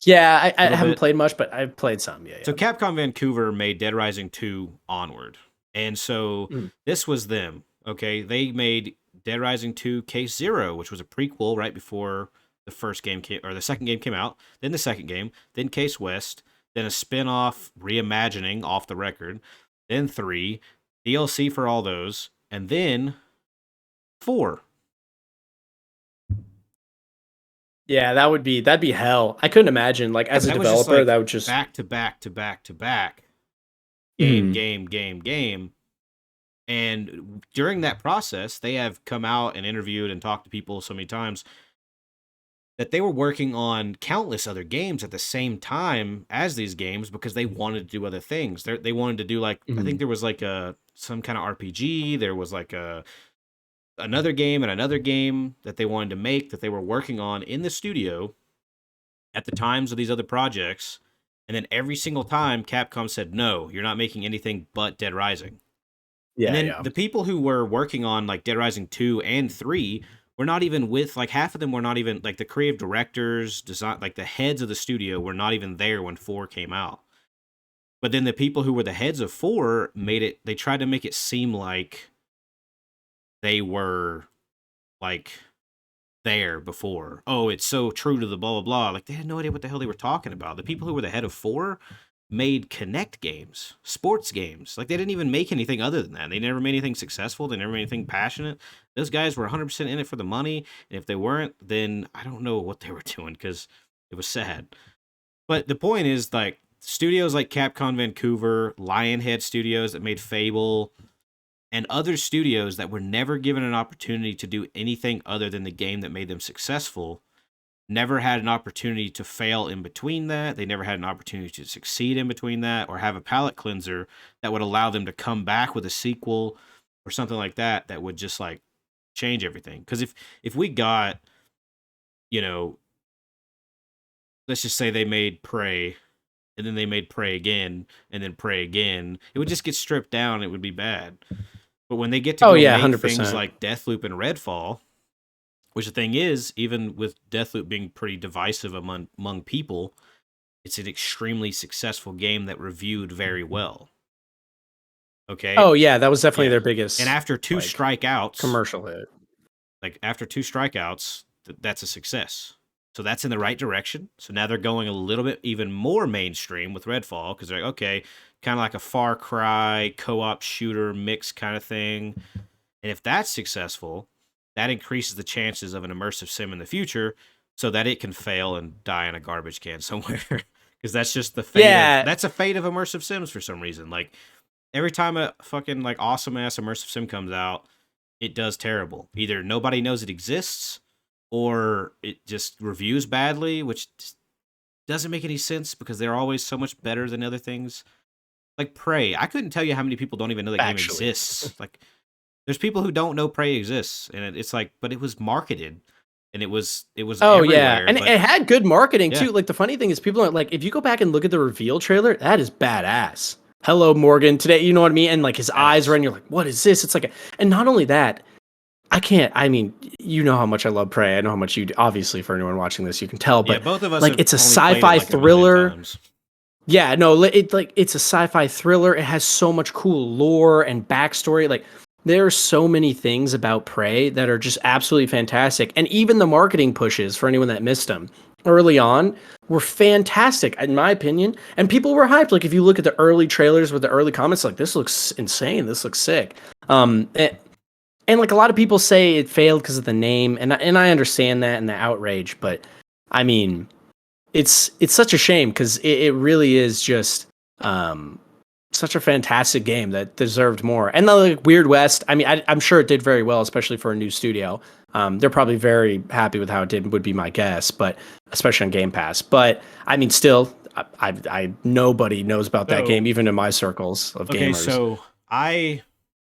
Yeah, I haven't played much, but I've played some. Yeah. So Capcom Vancouver made Dead Rising 2 Onward, and so this was them. Okay, they made Dead Rising 2 Case Zero, which was a prequel right before the first game the second game came out, then the second game, then Case West, then a spin-off reimagining Off the Record, then 3, DLC for all those, and then 4. Yeah, that'd be hell. I couldn't imagine, like, as a developer, like, that would just back to back to back to back. Game. And during that process, they have come out and interviewed and talked to people so many times that they were working on countless other games at the same time as these games because they wanted to do other things. They wanted to do like I think there was like some kind of RPG. There was like another game and another game that they wanted to make that they were working on in the studio at the times of these other projects. And then every single time, Capcom said, "No, you're not making anything but Dead Rising." And Yeah, then yeah. the people who were working on like Dead Rising 2 and 3 were not even with like half of them were not even like the creative directors, design like the heads of the studio were not even there when 4 came out. But then the people who were the heads of 4 they tried to make it seem like they were like there before. Oh, it's so true to the blah blah blah. Like they had no idea what the hell they were talking about. The people who were the head of 4 made Connect games, sports games. Like they didn't even make anything other than that. They never made anything successful. They never made anything passionate. Those guys were 100% in it for the money, and if they weren't, then I don't know what they were doing because it was sad. But the point is, like studios like Capcom Vancouver, Lionhead Studios that made Fable, and other studios that were never given an opportunity to do anything other than the game that made them successful never had an opportunity to fail in between that. They never had an opportunity to succeed in between that or have a palate cleanser that would allow them to come back with a sequel or something like that that would just like change everything. Because if we got, you know, let's just say they made Prey and then they made Prey again and then Prey again, it would just get stripped down. It would be bad. But when they get to Oh go yeah, make things 100%. like Deathloop and Redfall, which the thing is, even with Deathloop being pretty divisive among people, it's an extremely successful game that reviewed very well. Okay? Oh yeah, that was definitely Yeah. their And biggest after two like strikeouts, commercial hit. that's a success. So that's in the right direction. So now they're going a little bit even more mainstream with Redfall because they're like, okay, kind of like a Far Cry co-op shooter mix kind of thing. And if that's successful, that increases the chances of an immersive sim in the future so that it can fail and die in a garbage can somewhere. Because that's just the fate of Yeah. that's a fate of immersive sims for some reason. Like every time a fucking like awesome ass immersive sim comes out, it does terrible. Either nobody knows it exists or it just reviews badly, which doesn't make any sense because they're always so much better than other things. Like Prey, I couldn't tell you how many people don't even know that game Actually. exists. Like there's people who don't know Prey exists, and it's like, but it was marketed, and it was Oh yeah, everywhere. and But it had good marketing yeah, too. Like the funny thing is, people are like, if you go back and look at the reveal trailer, that is badass. Hello, Morgan. Today, you know what I mean? And like his eyes are, badass. and you're like, what is this? It's like, and not only that, I can't. I mean, you know how much I love Prey. I know how much you. Obviously, for anyone watching this, you can tell. Yeah, But both of us like, have it's a only played it sci-fi like a million thriller. times. Yeah, no, it's a sci-fi thriller. It has so much cool lore and backstory. Like there are so many things about Prey that are just absolutely fantastic. And even the marketing pushes for anyone that missed them early on were fantastic in my opinion. And people were hyped. Like if you look at the early trailers with the early comments, like this looks insane. This looks sick. And like a lot of people say it failed because of the name, and I understand that and the outrage, but I mean it's such a shame because it really is just um, such a fantastic game that deserved more. And the like, Weird West, I mean, I'm sure it did very well, especially for a new studio. They're probably very happy with how it did, would be my guess, but especially on Game Pass. But I mean, still, I nobody knows about that So game, even in my circles of okay, gamers. so I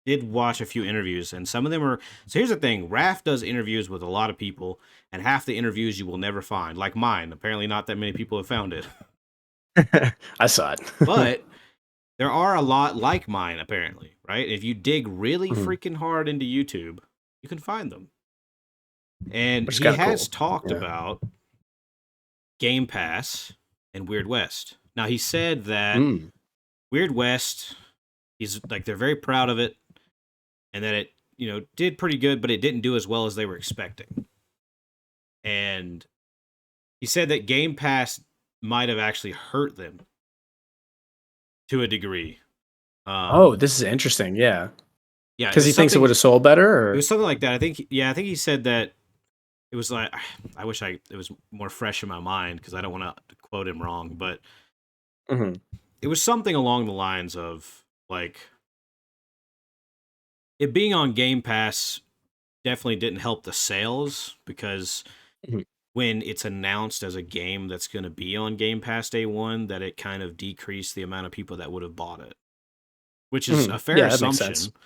did watch a few interviews, and some of them are. So here's the thing: Raph does interviews with a lot of people, and half the interviews you will never find, like mine. Apparently, not that many people have found it, I saw it. but there are a lot like mine, apparently, right? If you dig really Mhm. freaking hard into YouTube, you can find them. And Which is he kind of has cool. talked Yeah. about Game Pass and Weird West. Now, he said that Mm. Weird West, he's like, they're very proud of it and that it, did pretty good, but it didn't do as well as they were expecting. And he said that Game Pass might have actually hurt them to a degree. Oh, this is interesting. Yeah, Yeah, because he thinks it would have sold better, it or was something like that. I think he said that it was like, I wish it was more fresh in my mind because I don't want to quote him wrong, but Mhm. it was something along the lines of like it being on Game Pass definitely didn't help the sales because Mhm. when it's announced as a game that's going to be on Game Pass day one, that it kind of decreased the amount of people that would have bought it, which is a fair Yeah, that makes sense. assumption.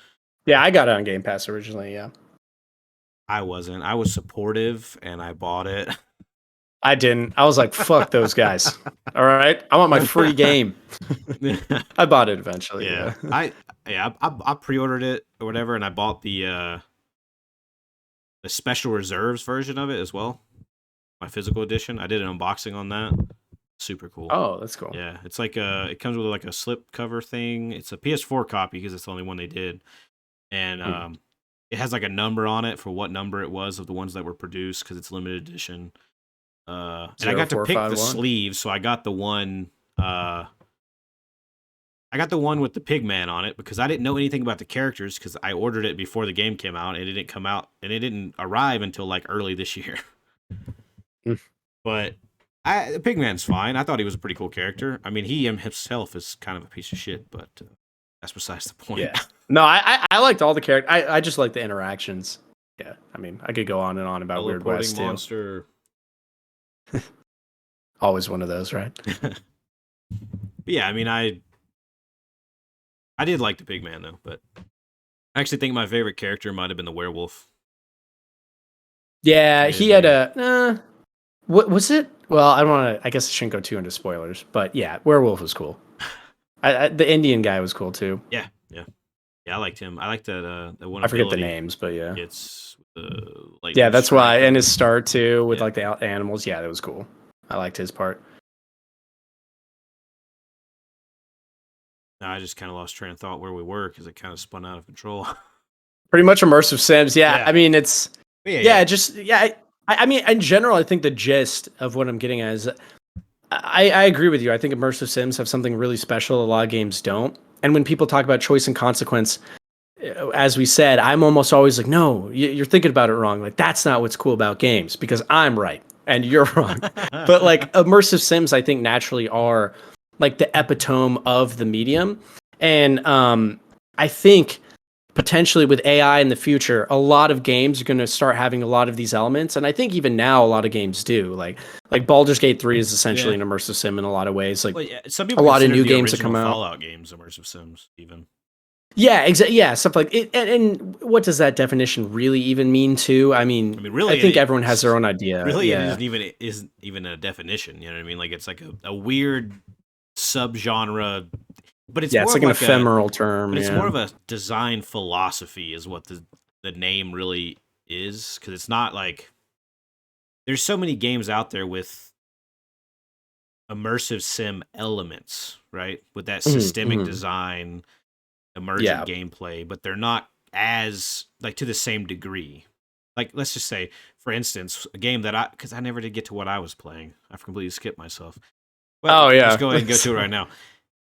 Yeah, I got it on Game Pass originally. Yeah, I wasn't. I was supportive and I bought it. I didn't. I was like, "Fuck those guys." All right, I want my free game. I bought it eventually. Yeah, Yeah. I pre-ordered it or whatever, and I bought the special reserves version of it as well. My physical edition. I did an unboxing on that. Super cool. Oh, that's cool. Yeah, it's like it comes with like a slip cover thing. It's a PS4 copy because it's the only one they did, and it has like a number on it for what number it was of the ones that were produced because it's limited edition. And I got to pick the 0451. sleeves, so I got the one. I got the one with the Pigman on it because I didn't know anything about the characters because I ordered it before the game came out and it didn't come out and it didn't arrive until like early this year. But the Pigman's fine. I thought he was a pretty cool character. I mean, he himself is kind of a piece of shit, but that's besides the point. Yeah. No, I liked all the characters. I just like the interactions. Yeah. I mean, I could go on and on about Weird West too. Monster. Always one of those, right? But yeah, I mean, I did like the Pigman though, but I actually think my favorite character might have been the werewolf. Yeah, he had a. What was it? Well, I don't want to. I guess I shouldn't go too into spoilers, but yeah, werewolf was cool. The Indian guy was cool too. Yeah. I liked him. I liked that one. I forget the names, but yeah, it's like yeah, that's why. And his star too with like the animals. Yeah, that was cool. I liked his part. I just kind of lost train of thought where we were because it kind of spun out of control. Pretty much immersive Sims. Yeah, I mean it's. I mean, in general, I think the gist of what I'm getting at is I agree with you. I think immersive Sims have something really special a lot of games don't. And when people talk about choice and consequence, as we said, I'm almost always like, no, you're thinking about it wrong. Like, that's not what's cool about games because I'm right and you're wrong. But like immersive Sims, I think naturally are like the epitome of the medium. And I think potentially with AI in the future, a lot of games are going to start having a lot of these elements. And I think even now a lot of games do. Like Baldur's Gate 3 is essentially an immersive sim in a lot of ways. Like some people a lot of new games that come out. Fallout games, immersive sims, even. Yeah, exactly. Yeah, stuff like it. And what does that definition really even mean too? I mean really, I think everyone has their own idea. Really, it isn't even a definition. You know what I mean? Like it's like a weird subgenre. But it's it's like an ephemeral term. But it's more of a design philosophy, is what the name really is. Because it's not like there's so many games out there with immersive sim elements, right? With that systemic design, emergent gameplay, but they're not as like to the same degree. Like let's just say, for instance, a game that because I never did get to what I was playing. I've completely skipped myself. Well, let's go ahead and go to it right now.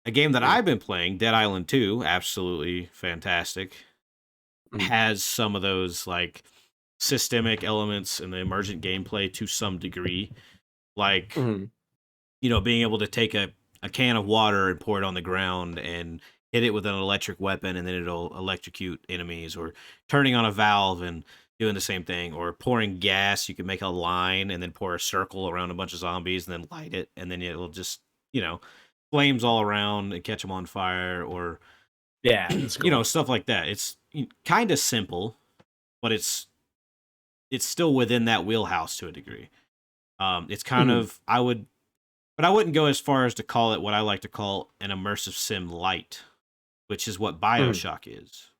A game that I've been playing, Dead Island 2, absolutely fantastic, has some of those like systemic elements in the emergent gameplay to some degree. Like, being able to take a can of water and pour it on the ground and hit it with an electric weapon and then it'll electrocute enemies, or turning on a valve and doing the same thing, or pouring gas. You can make a line and then pour a circle around a bunch of zombies and then light it, and then it'll just, flames all around and catch them on fire, or cool. Stuff like that. It's kind of simple, but it's still within that wheelhouse to a degree. It's kind of I wouldn't go as far as to call it what I like to call an immersive sim light, which is what BioShock is.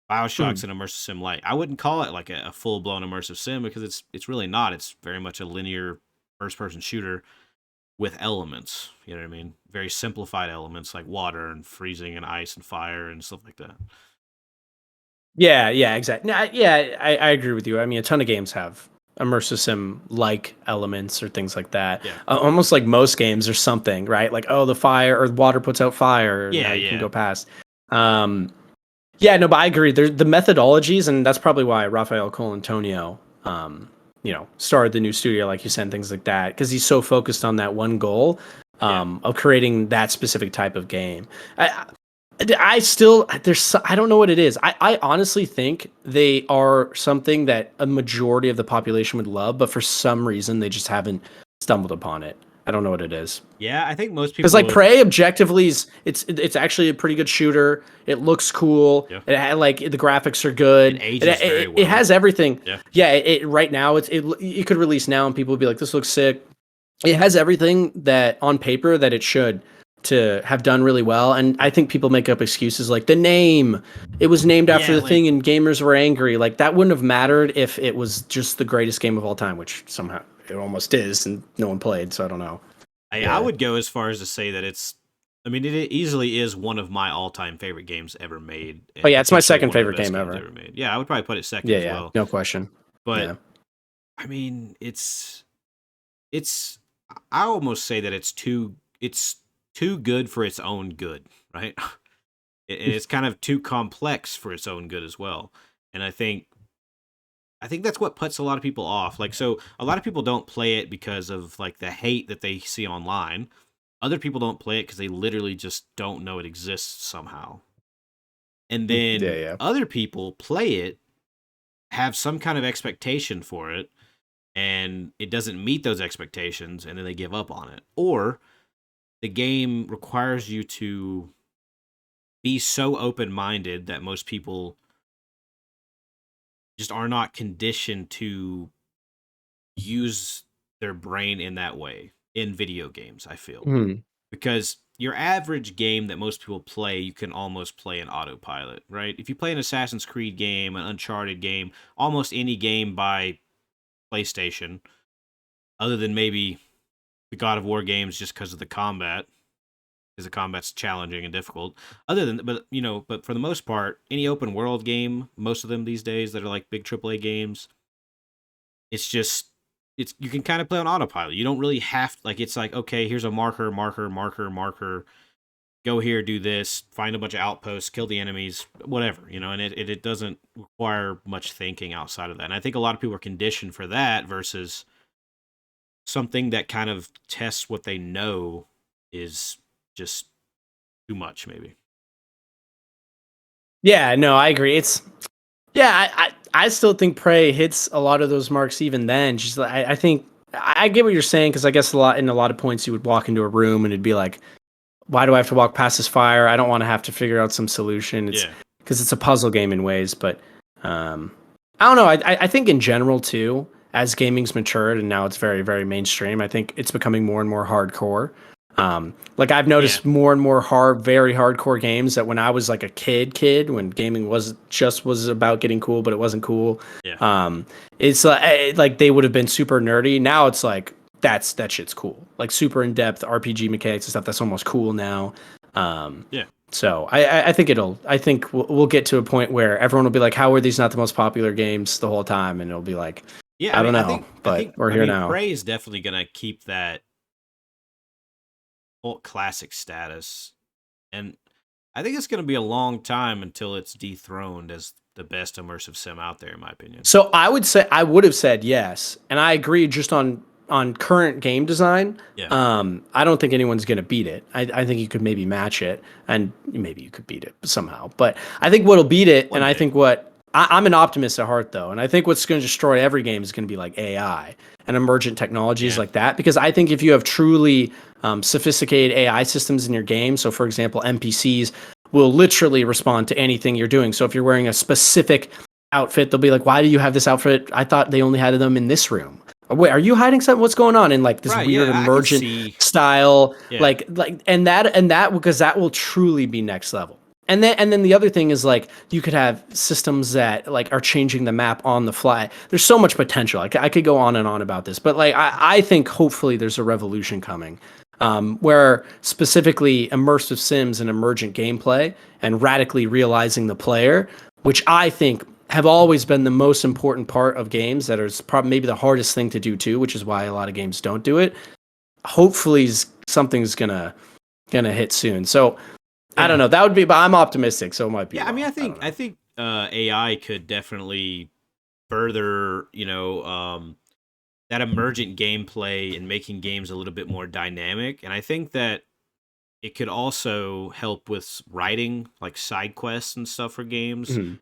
BioShock's an immersive sim light. I wouldn't call it like a full blown immersive sim because it's really not. It's very much a linear first person shooter with elements, you know what I mean? Very simplified elements like water and freezing and ice and fire and stuff like that. Yeah, exactly. I agree with you. I mean, a ton of games have immersive sim like elements or things like that. Yeah. Almost like most games or something, right? Like, the fire or water puts out fire. Yeah, you can go past. But I agree. There's the methodologies, and that's probably why Rafael Colantonio started the new studio, like you said, things like that, because he's so focused on that one goal of creating that specific type of game. I don't know what it is. I honestly think they are something that a majority of the population would love, but for some reason they just haven't stumbled upon it. I don't know what it is. Yeah, I think most Because people like would. Prey objectively is it's actually a pretty good shooter. It looks cool. Yeah. It had, like the graphics are It good. ages very It well. has everything. Yeah. Yeah, it right now it could release now and people would be like, this looks sick. It has everything that on paper that it should to have done really well. And I think people make up excuses like the name. It was named after Yeah, the like thing and gamers were angry. Like that wouldn't have mattered if it was just the greatest game of all time, which somehow it almost is and no one played, so I don't know. I would go as far as to say that it's. I mean, it easily is one of my all-time favorite games ever made. Oh And yeah, it's my potentially second one of the favorite best game games ever. ever made. Yeah, I would probably put it second Yeah, as yeah, well. no question. But Yeah. I mean, it's. I almost say that it's too good for its own good, right? And it's kind of too complex for its own good as well. And I think that's what puts a lot of people off. Like, so a lot of people don't play it because of like the hate that they see online. Other people don't play it because they literally just don't know it exists somehow. And Yeah, then yeah. other people play it, have some kind of expectation for it, and it doesn't meet those expectations, and then they give up on it. Or the game requires you to be so open minded that most people just are not conditioned to use their brain in that way in video games, I feel. Mhm. Because your average game that most people play, you can almost play in autopilot, right? If you play an Assassin's Creed game, an Uncharted game, almost any game by PlayStation, other than maybe the God of War games just because of the combat, because the combat's challenging and difficult. Other than, but for the most part, any open world game, most of them these days that are like big AAA games, it's just you can kind of play on autopilot. You don't really have like it's like okay, here's a marker, marker, marker, marker. Go here, do this, find a bunch of outposts, kill the enemies, whatever, and it doesn't require much thinking outside of that. And I think a lot of people are conditioned for that versus something that kind of tests what they know is just too much, maybe. Yeah, no, I agree. I still think Prey hits a lot of those marks even then. Just I think I get what you're saying because I guess a lot of points you would walk into a room and it'd be like, why do I have to walk past this fire? I don't want to have to figure out some solution. It's Yeah. because it's a puzzle game in ways, but um, I don't know. I think in general too, as gaming's matured and now it's very very mainstream, I think it's becoming more and more hardcore. Like I've Yeah. noticed more and more very hardcore games that when I was like a kid, when gaming was about getting cool, but it wasn't cool. Yeah. It's like they would have been super nerdy. Now it's like that shit's cool. Like super in depth RPG mechanics and stuff. That's almost cool now. Yeah. So I think I think we'll get to a point where everyone will be like, how are these not the most popular games the whole time? And it'll be like, Yeah, I don't know, I but think we're here now. Prey is definitely gonna keep that cult classic status, and I think it's gonna be a long time until it's dethroned as the best immersive sim out there, in my opinion. So I would have said yes, and I agree just on current game design. Yeah. I don't think anyone's gonna beat it. I think you could maybe match it, and maybe you could beat it somehow. But I think what'll beat it, One and I day. think I'm an optimist at heart though, and I think what's gonna destroy every game is gonna be like AI and emergent technologies Yeah. like that. Because I think if you have truly sophisticated AI systems in your game, so for example, NPCs will literally respond to anything you're doing. So if you're wearing a specific outfit, they'll be like, "Why do you have this outfit? I thought they only had them in this room. Wait, are you hiding something? What's going on?" And like this Right, weird yeah, I can emergent see. style, Yeah. like and that because that will truly be next level. And then the other thing is like you could have systems that like are changing the map on the fly. There's so much potential. I could go on and on about this, but like I think hopefully there's a revolution coming. Where specifically immersive sims and emergent gameplay and radically realizing the player, which I think have always been the most important part of games that is probably maybe the hardest thing to do too, which is why a lot of games don't do it. Hopefully something's gonna hit soon. So I don't know. That would be, but I'm optimistic, so it might be. Yeah, I mean, wrong. I don't know. think AI could definitely further, that emergent gameplay and making games a little bit more dynamic. And I think that it could also help with writing, like side quests and stuff for games. Mhm.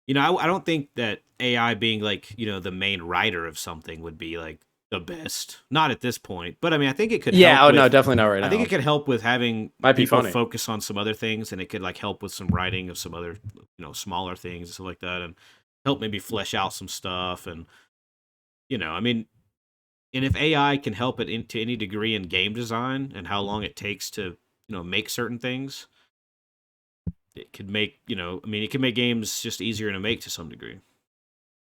I don't think that AI being like, the main writer of something would be like the best. Not at this point. But I mean, I think it could Yeah. help Oh no, with definitely not right I think now. it could help with having Might be people funny. focus on some other things, and it could like help with some writing of some other, smaller things and stuff like that, and help maybe flesh out some stuff. And I mean, and if AI can help it to any degree in game design and how long it takes to, make certain things, it could make, I mean, it can make games just easier to make to some degree.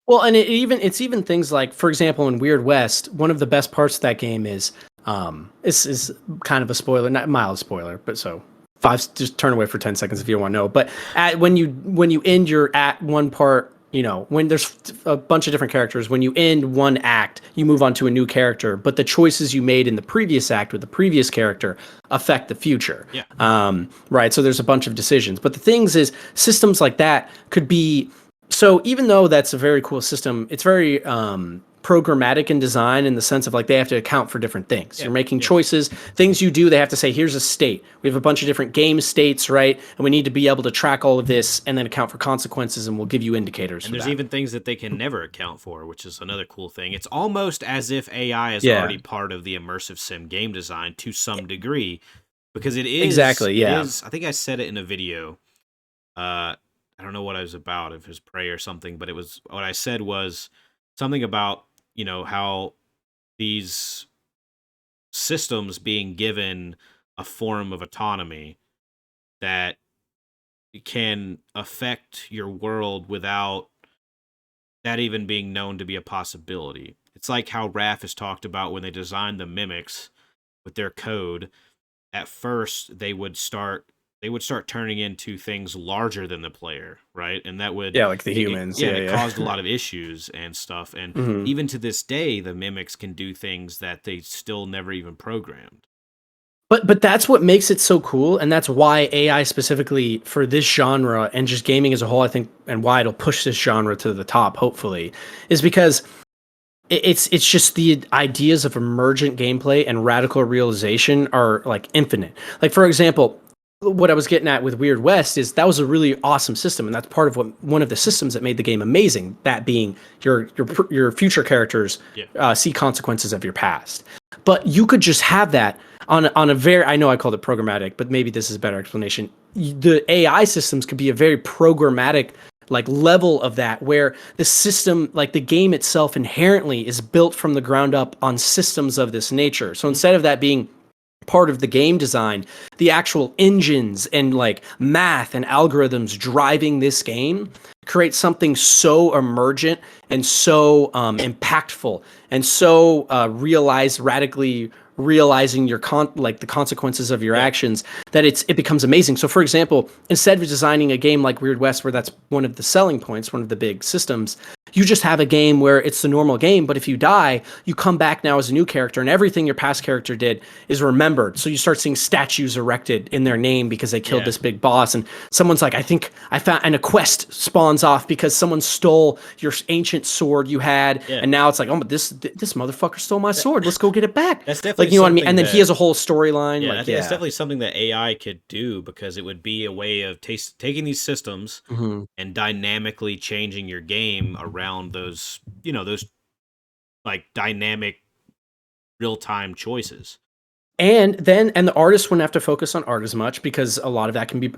Well, and it's even things like, for example, in Weird West, one of the best parts of that game is this is kind of a spoiler, not a mild spoiler, but so just turn away for 10 seconds if you don't want to know. But when you end your act one part, when there's a bunch of different characters, when you end one act, you move on to a new character, but the choices you made in the previous act with the previous character affect the future. Yeah. Right. So there's a bunch of decisions. But the things is systems like that could be, so even though that's a very cool system, it's very programmatic in design in the sense of like they have to account for different things. You're making choices, things you do, they have to say, here's a state. We have a bunch of different game states, right? And we need to be able to track all of this and then account for consequences, and we'll give you indicators. And there's even things that they can never account for, which is another cool thing. It's almost as if AI is already part of the immersive sim game design to some degree, because it is exactly. Yeah. I think I said it in a video. I don't know what I was about, if it was Prey or something, but what I said was something about, how these systems being given a form of autonomy that can affect your world without that even being known to be a possibility. It's like how Raph has talked about when they designed the mimics with their code. At first, they would start turning into things larger than the player, right? And that would like the humans. It caused a lot of issues and stuff. And even to this day, the mimics can do things that they still never even programmed. But that's what makes it so cool, and that's why AI specifically for this genre and just gaming as a whole, I think, and why it'll push this genre to the top, hopefully, is because it's just the ideas of emergent gameplay and radical realization are like infinite. Like, for example, what I was getting at with Weird West is that was a really awesome system, and that's part of one of the systems that made the game amazing. That being your future characters see consequences of your past, but you could just have that on a very, I know I called it programmatic, but maybe this is a better explanation. The AI systems could be a very programmatic like level of that, where the system, like the game itself inherently is built from the ground up on systems of this nature. So instead of that being part of the game design, the actual engines and like math and algorithms driving this game create something so emergent and so impactful and so radically realizing your the consequences of your actions, that it becomes amazing. So for example, instead of designing a game like Weird West, where that's one of the selling points, one of the big systems, you just have a game where it's the normal game, but if you die, you come back now as a new character, and everything your past character did is remembered. So you start seeing statues erected in their name because they killed this big boss, and someone's like, I think I found, and a quest spawns off because someone stole your ancient sword you had, and now it's like, oh, but this motherfucker stole my sword. Let's go get it back. That's definitely like, you know what I mean. And then he has a whole storyline. Yeah, I think that's definitely something that AI could do, because it would be a way of taking these systems and dynamically changing your game around those, those like dynamic real-time choices. And the artist wouldn't have to focus on art as much, because a lot of that can be,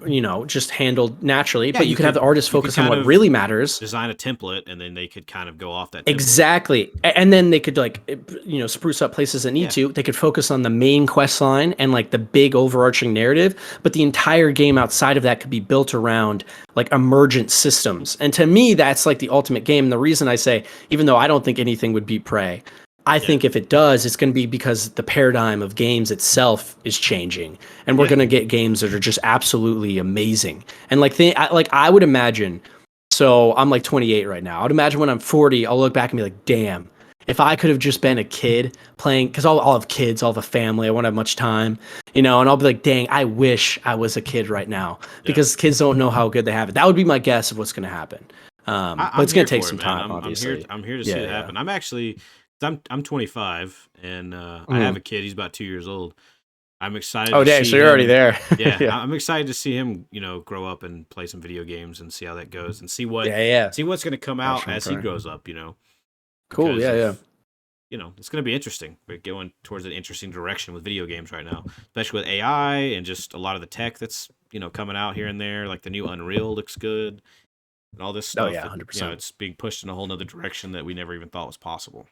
just handled naturally. Yeah, but you could have the artist focus on what really matters. Design a template, and then they could kind of go off that template. Exactly. And then they could spruce up places that need to. They could focus on the main quest line and like the big overarching narrative. But the entire game outside of that could be built around like emergent systems. And to me, that's like the ultimate game. And the reason I say, even though I don't think anything would beat Prey, I think if it does, it's going to be because the paradigm of games itself is changing, and we're going to get games that are just absolutely amazing. And I would imagine, so I'm like 28 right now. I'd imagine when I'm 40, I'll look back and be like, damn, if I could have just been a kid playing, because I'll have kids, I'll have a family, I won't have much time, and I'll be like, dang, I wish I was a kid right now, because kids don't know how good they have it. That would be my guess of what's going to happen. But it's going to take some time, obviously. I'm here to see it happen. I'm 25, and I have a kid. He's about 2 years old. I'm excited Oh, to dang! see So you're already him. there. Yeah, Yeah. I'm excited to see him, grow up and play some video games and see how that goes and see what Yeah. Yeah. see what's going to come Watch out him as he try. grows up, Cool. because Yeah. Yeah. of it's going to be interesting. We're going towards an interesting direction with video games right now, especially with AI and just a lot of the tech that's coming out here and there. Like the new Unreal looks good and all this Oh stuff. yeah. 100%. It's being pushed in a whole nother direction that we never even thought was possible.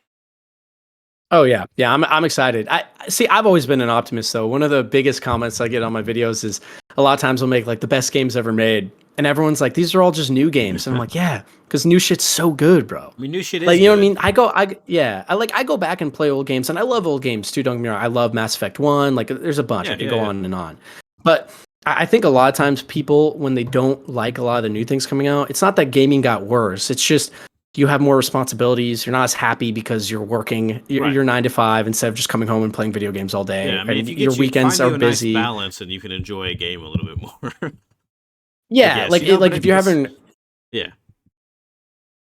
Oh yeah, yeah. I'm excited. I see. I've always been an optimist, though. One of the biggest comments I get on my videos is a lot of times I'll make like the best games ever made, and everyone's like, "These are all just new games," and I'm like, "Yeah, because new shit's so good, bro." I mean, new shit Like is you know what I good. mean? I go back and play old games, and I love old games too. Don't get me wrong. I love Mass Effect 1. Like there's a bunch. Yeah, I could yeah, go yeah. on and on, but I think a lot of times people when they don't like a lot of the new things coming out, it's not that gaming got worse. It's just you have more responsibilities. You're not as happy because you're working. Right. You're 9 to 5 instead of just coming home and playing video games all Yeah, day, I mean, if and you your get you weekends find are you a nice busy. balance and you can enjoy a game a little bit more. I Yeah, guess, like but if you're having yeah.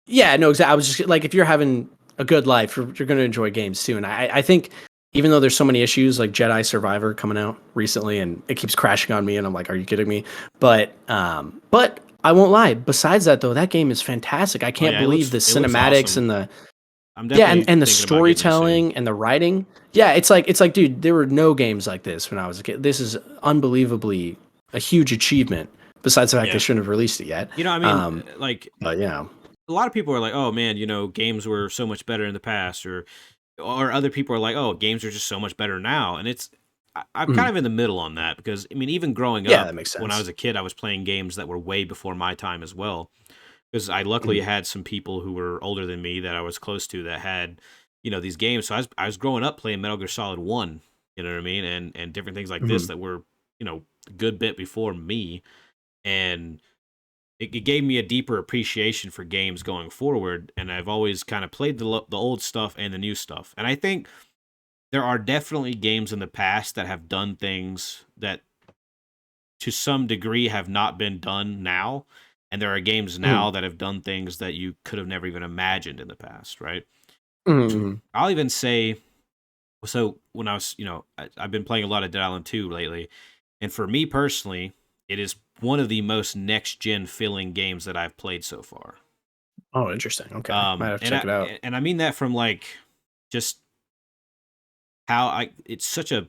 Yeah, no, exactly. I was just like, if you're having a good life, you're going to enjoy games too. And I think even though there's so many issues like Jedi Survivor coming out recently, and it keeps crashing on me, and I'm like, are you kidding me? But I won't lie. Besides that, though, that game is fantastic. I Oh can't yeah, believe the it looks cinematics awesome. and the I'm yeah, definitely and the thinking about getting it soon. storytelling and the writing. Yeah, it's like, dude, there were no games like this when I was a kid. This is unbelievably a huge achievement. Besides the fact they Yeah. shouldn't have released it yet. I mean, But yeah. a lot of people are like, "Oh man, games were so much better in the past," or other people are like, "Oh, games are just so much better now." And I'm kind Mhm. of in the middle on that because I mean, even growing Yeah, up that makes when I sense. was a kid, I was playing games that were way before my time as well. Because I luckily Mhm. had some people who were older than me that I was close to that had, these games. So I was growing up playing Metal Gear Solid 1, you know what I mean? And different things like this Mhm. that were, a good bit before me. And it gave me a deeper appreciation for games going forward. And I've always kind of played the old stuff and the new stuff. And I think there are definitely games in the past that have done things that to some degree have not been done now, and there are games Mhm. now that have done things that you could have never even imagined in the past, right? Mhm. I'll even say, so when I was, I've been playing a lot of Dead Island 2 lately, and for me personally, it is one of the most next gen feeling games that I've played so far. Oh, interesting. Okay. Might have to check it out. And I mean that from like just how it's such a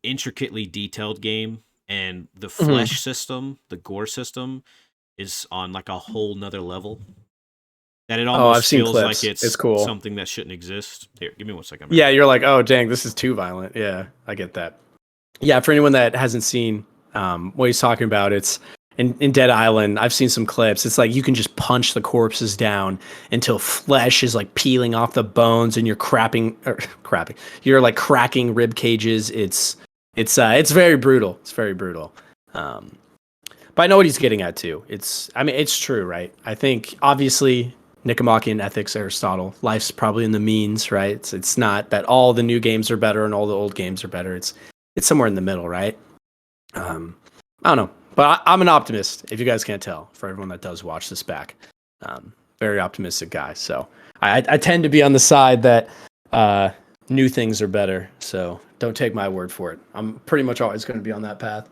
intricately detailed game, and the Mhm. flesh system, the gore system is on like a whole nother level that it Oh, I've almost seen feels like clips. It's it's cool. something that shouldn't exist. Here, give me 1 second. Yeah, you're like, oh, dang, this is too violent. Yeah, I get that. Yeah, for anyone that hasn't seen what he's talking about, it's in Dead Island. I've seen some clips. It's like you can just punch the corpses down until flesh is like peeling off the bones, and you're crapping. You're like cracking rib cages. It's very brutal. It's very brutal. Um, But I know what he's getting at too. I mean, it's true, right? I think obviously Nicomachean ethics, Aristotle, life's probably in the means, right? It's not that all the new games are better and all the old games are better. It's somewhere in the middle, right? I don't know, but I'm an optimist. If you guys can't tell, for everyone that does watch this back, very optimistic guy. So I tend to be on the side that new things are better. So don't take my word for it. I'm pretty much always going to be on that path.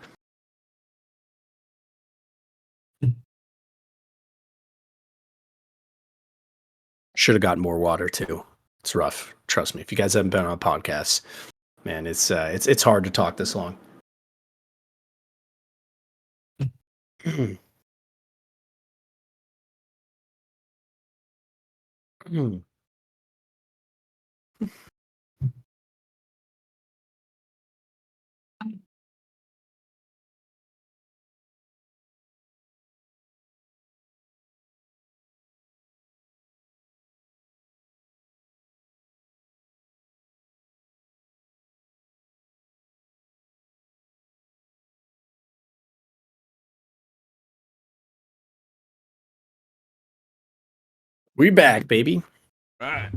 Should have gotten more water too. It's rough. Trust me. If you guys haven't been on a podcast, man, it's hard to talk this long. We back, baby. All right.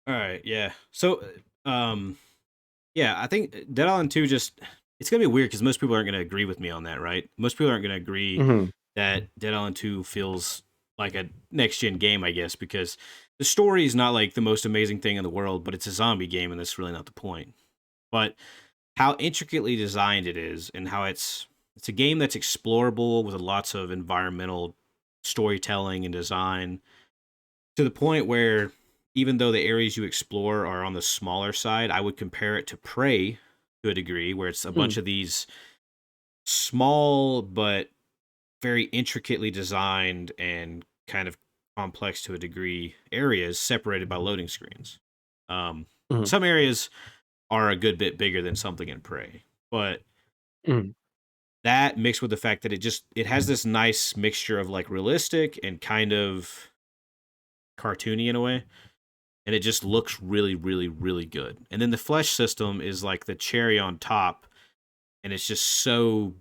All right. Yeah. So, yeah, I think Dead Island 2 just it's gonna be weird because most people aren't gonna agree with me on that, right? Most people aren't gonna agree Hmm. that Dead Island 2 feels like a next gen game, I guess, because the story is not like the most amazing thing in the world, but it's a zombie game, and that's really not the point. But how intricately designed it is, and how it's a game that's explorable with lots of environmental storytelling and design, to the point where even though the areas you explore are on the smaller side, I would compare it to Prey to a degree, where it's a bunch of these small but very intricately designed and kind of complex to a degree areas separated by loading screens. Some areas are a good bit bigger than something in Prey, but that mixed with the fact that it has this nice mixture of like realistic and kind of cartoony in a way, and it just looks really, really, really good. And then the flesh system is like the cherry on top, and it's just so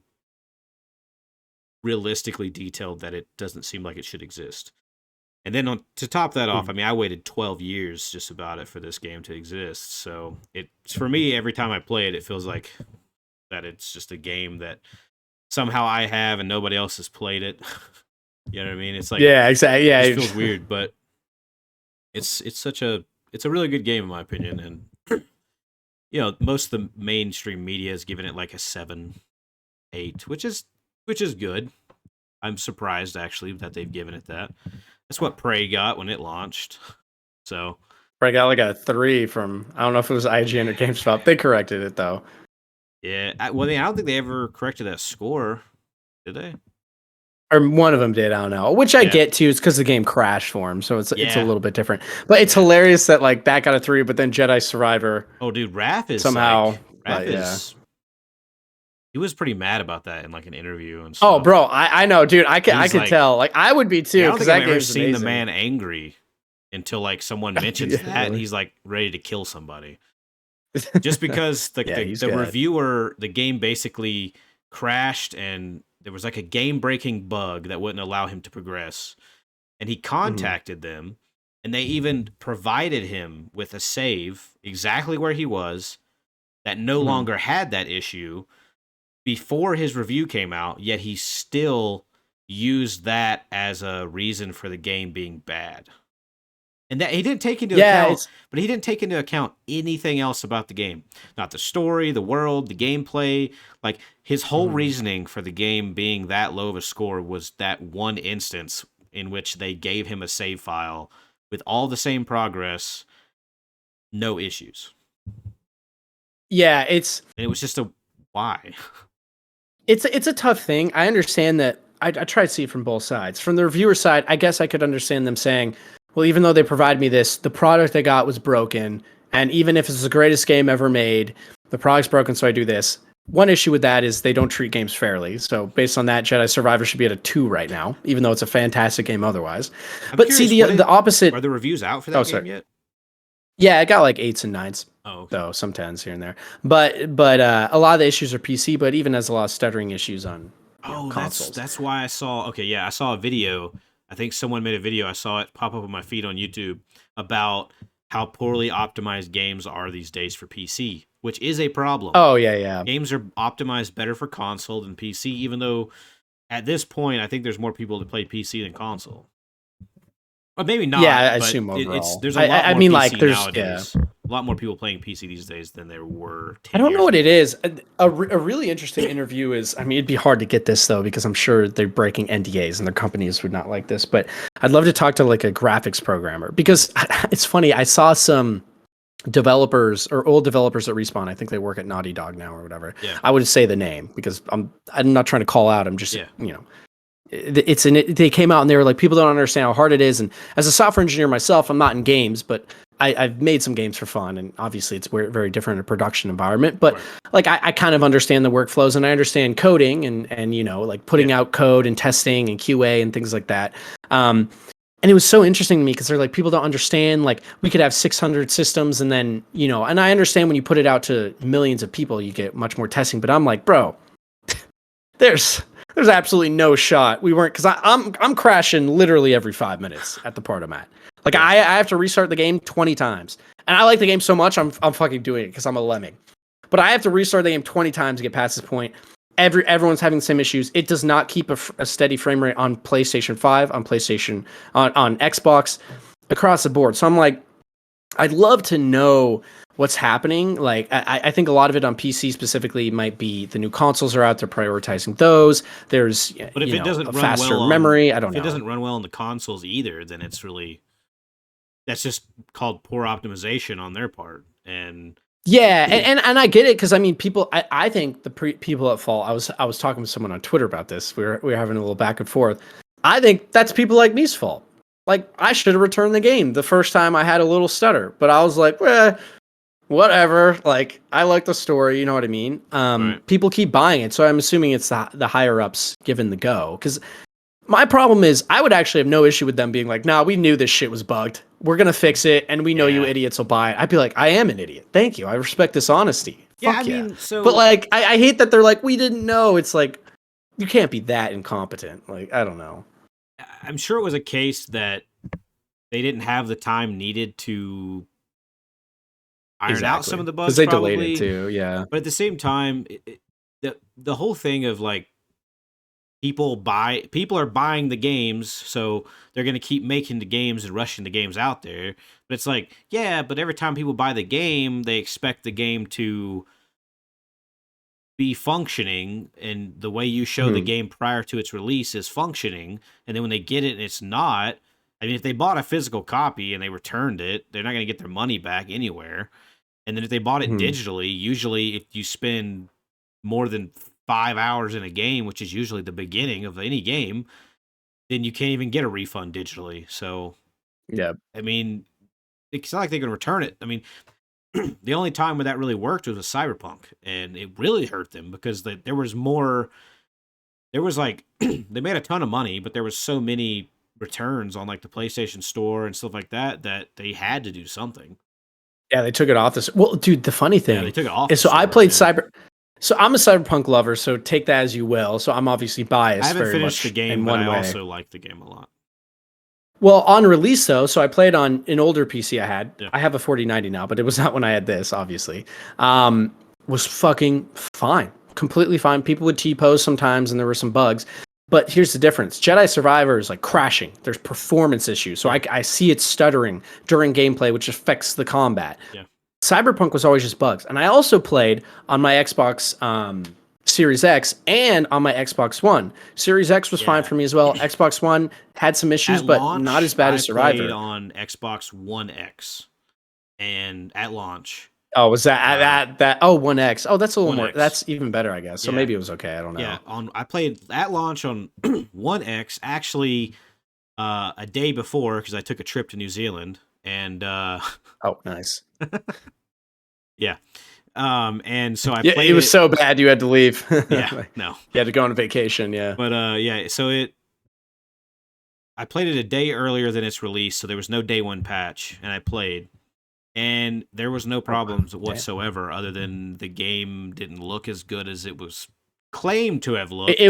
realistically detailed that it doesn't seem like it should exist. And then to top that off, I mean, I waited 12 years just about it for this game to exist. So it's, for me, every time I play it, it feels like that it's just a game that somehow I have and nobody else has played it. You know what I mean? It's like, yeah, exactly. Yeah, it feels weird, but it's a really good game in my opinion. And you know, most of the mainstream media has given it like a 7, 8, which is good. I'm surprised actually that they've given it that. That's what Prey got when it launched. So Prey got like a 3 from, I don't know if it was IGN or GameSpot. They corrected it though. yeah, I don't think they ever corrected that score, did they? Or one of them did, I don't know. Which I get to, it's because the game crashed for him, so it's a little bit different. But it's hilarious that like that got a 3, but then Jedi Survivor. Oh, dude, Raph is somehow. He was pretty mad about that in like an interview and stuff. Oh, bro, I know, dude. I could tell. Like I would be too. I don't think I've ever seen amazing. the man angry until like someone mentions that, and he's like ready to kill somebody. Just because the reviewer, the game basically crashed, and there was like a game-breaking bug that wouldn't allow him to progress. And he contacted them, and they even provided him with a save exactly where he was that no longer had that issue before his review came out, yet he still used that as a reason for the game being bad. And that he didn't take into account, but he didn't take into account anything else about the game. Not the story, the world, the gameplay. Like his whole reasoning for the game being that low of a score was that one instance in which they gave him a save file with all the same progress, no issues. Yeah, and it was just a why. It's a tough thing. I understand that. I try to see it from both sides. From the reviewer side, I guess I could understand them saying, well, even though they provide me this, the product I got was broken. And even if it's the greatest game ever made, the product's broken, so I do this. One issue with that is they don't treat games fairly. So based on that, Jedi Survivor should be at a 2 right now, even though it's a fantastic game otherwise. But see, the opposite... Are the reviews out for that game yet? Yeah, it got like 8s and 9s. Oh, okay. Though some 10s here and there. But a lot of the issues are PC, but even has a lot of stuttering issues on consoles. That's why I saw... Okay, yeah, I saw a video. I think someone made a video. I saw it pop up on my feed on YouTube about how poorly optimized games are these days for PC, which is a problem. Oh, yeah. Games are optimized better for console than PC, even though at this point, I think there's more people that play PC than console. Or maybe not. Yeah, I assume overall. There's a lot more PC nowadays. A lot more people playing PC these days than there were 10 I don't years know what ago. it is. A really interesting interview is, I mean, it'd be hard to get this, though, because I'm sure they're breaking NDAs and their companies would not like this. But I'd love to talk to, like, a graphics programmer. Because it's funny, I saw some developers or old developers at Respawn. I think they work at Naughty Dog now or whatever. Yeah. I would say the name because I'm not trying to call out. I'm just, they came out and they were like, people don't understand how hard it is. And as a software engineer myself, I'm not in games, but I've made some games for fun, and obviously it's very different in a production environment. But like I kind of understand the workflows, and I understand coding and like putting out code and testing and QA and things like that. And it was so interesting to me because they're like, people don't understand. Like we could have 600 systems, and then and I understand when you put it out to millions of people, you get much more testing. But I'm like, bro, there's absolutely no shot we weren't, because I'm crashing literally every 5 minutes at the part I'm at. Like I have to restart the game 20 times, and I like the game so much I'm fucking doing it because I'm a lemming. But I have to restart the game 20 times to get past this point. Everyone's having the same issues. It does not keep a steady frame rate on PlayStation 5, on PlayStation, on Xbox. across the board. So I'm like, I'd love to know what's happening. Like, I think a lot of it on PC specifically might be the new consoles are out. They're prioritizing those. There's, But if it doesn't a run faster well memory. I don't if know. it doesn't run well on the consoles either, then that's just called poor optimization on their part. And Yeah, and I get it because I mean, people. I think the people at fault. I was talking with someone on Twitter about this. We were having a little back and forth. I think that's people like me's fault. Like, I should have returned the game the first time I had a little stutter, but I was like, whatever. Like, I like the story, you know what I mean? Right. People keep buying it, so I'm assuming it's the higher ups giving the go. Because my problem is, I would actually have no issue with them being like, nah, we knew this shit was bugged. We're gonna fix it, and we know you idiots will buy it. I'd be like, I am an idiot. Thank you. I respect this honesty. Yeah, Fuck I mean, so but like, I hate that they're like, we didn't know. It's like, you can't be that incompetent. Like, I don't know. I'm sure it was a case that they didn't have the time needed to iron out some of the bugs. Because they probably delayed it too. Yeah. But at the same time, the whole thing of like people are buying the games, so they're going to keep making the games and rushing the games out there. But it's like, yeah, but every time people buy the game, they expect the game to be functioning, and the way you show the game prior to its release is functioning, and then when they get it and it's not, I mean, if they bought a physical copy and they returned it, they're not going to get their money back anywhere. And then if they bought it digitally, usually if you spend more than 5 hours in a game, which is usually the beginning of any game, then you can't even get a refund digitally. So, yeah, I mean, it's not like they can return it. I mean, the only time where that really worked was with Cyberpunk, and it really hurt them because there was like, they made a ton of money, but there was so many returns on like the PlayStation Store and stuff like that they had to do something. Yeah, they took it off this. Well, dude, the funny thing they took it off. Is, so I played So I'm a Cyberpunk lover, so take that as you will. So I'm obviously biased. I haven't finished the game, but I also like the game a lot. Well, on release though, so I played on an older PC I had. Yeah. I have a 4090 now, but it was not when I had this, obviously. Was fucking fine. Completely fine. People would T-pose sometimes and there were some bugs. But here's the difference. Jedi Survivor is like crashing. There's performance issues. So I see it stuttering during gameplay, which affects the combat. Yeah. Cyberpunk was always just bugs. And I also played on my Xbox Series X and on my Xbox One. Series X was fine for me as well. Xbox One had some issues, but not as bad as Survivor. I played on Xbox One X, and at launch. Oh, was that? Oh, One X. Oh, that's a little more. That's even better, I guess. So maybe it was okay. I don't know. Yeah, I played at launch on One X. Actually, a day before, because I took a trip to New Zealand, and oh, nice. Yeah. And so I played it was so bad you had to leave. Yeah, no. You had to go on vacation, yeah. But so I played it a day earlier than its release, so there was no day one patch, and I played. And there was no problems whatsoever, other than the game didn't look as good as it was claimed to have looked.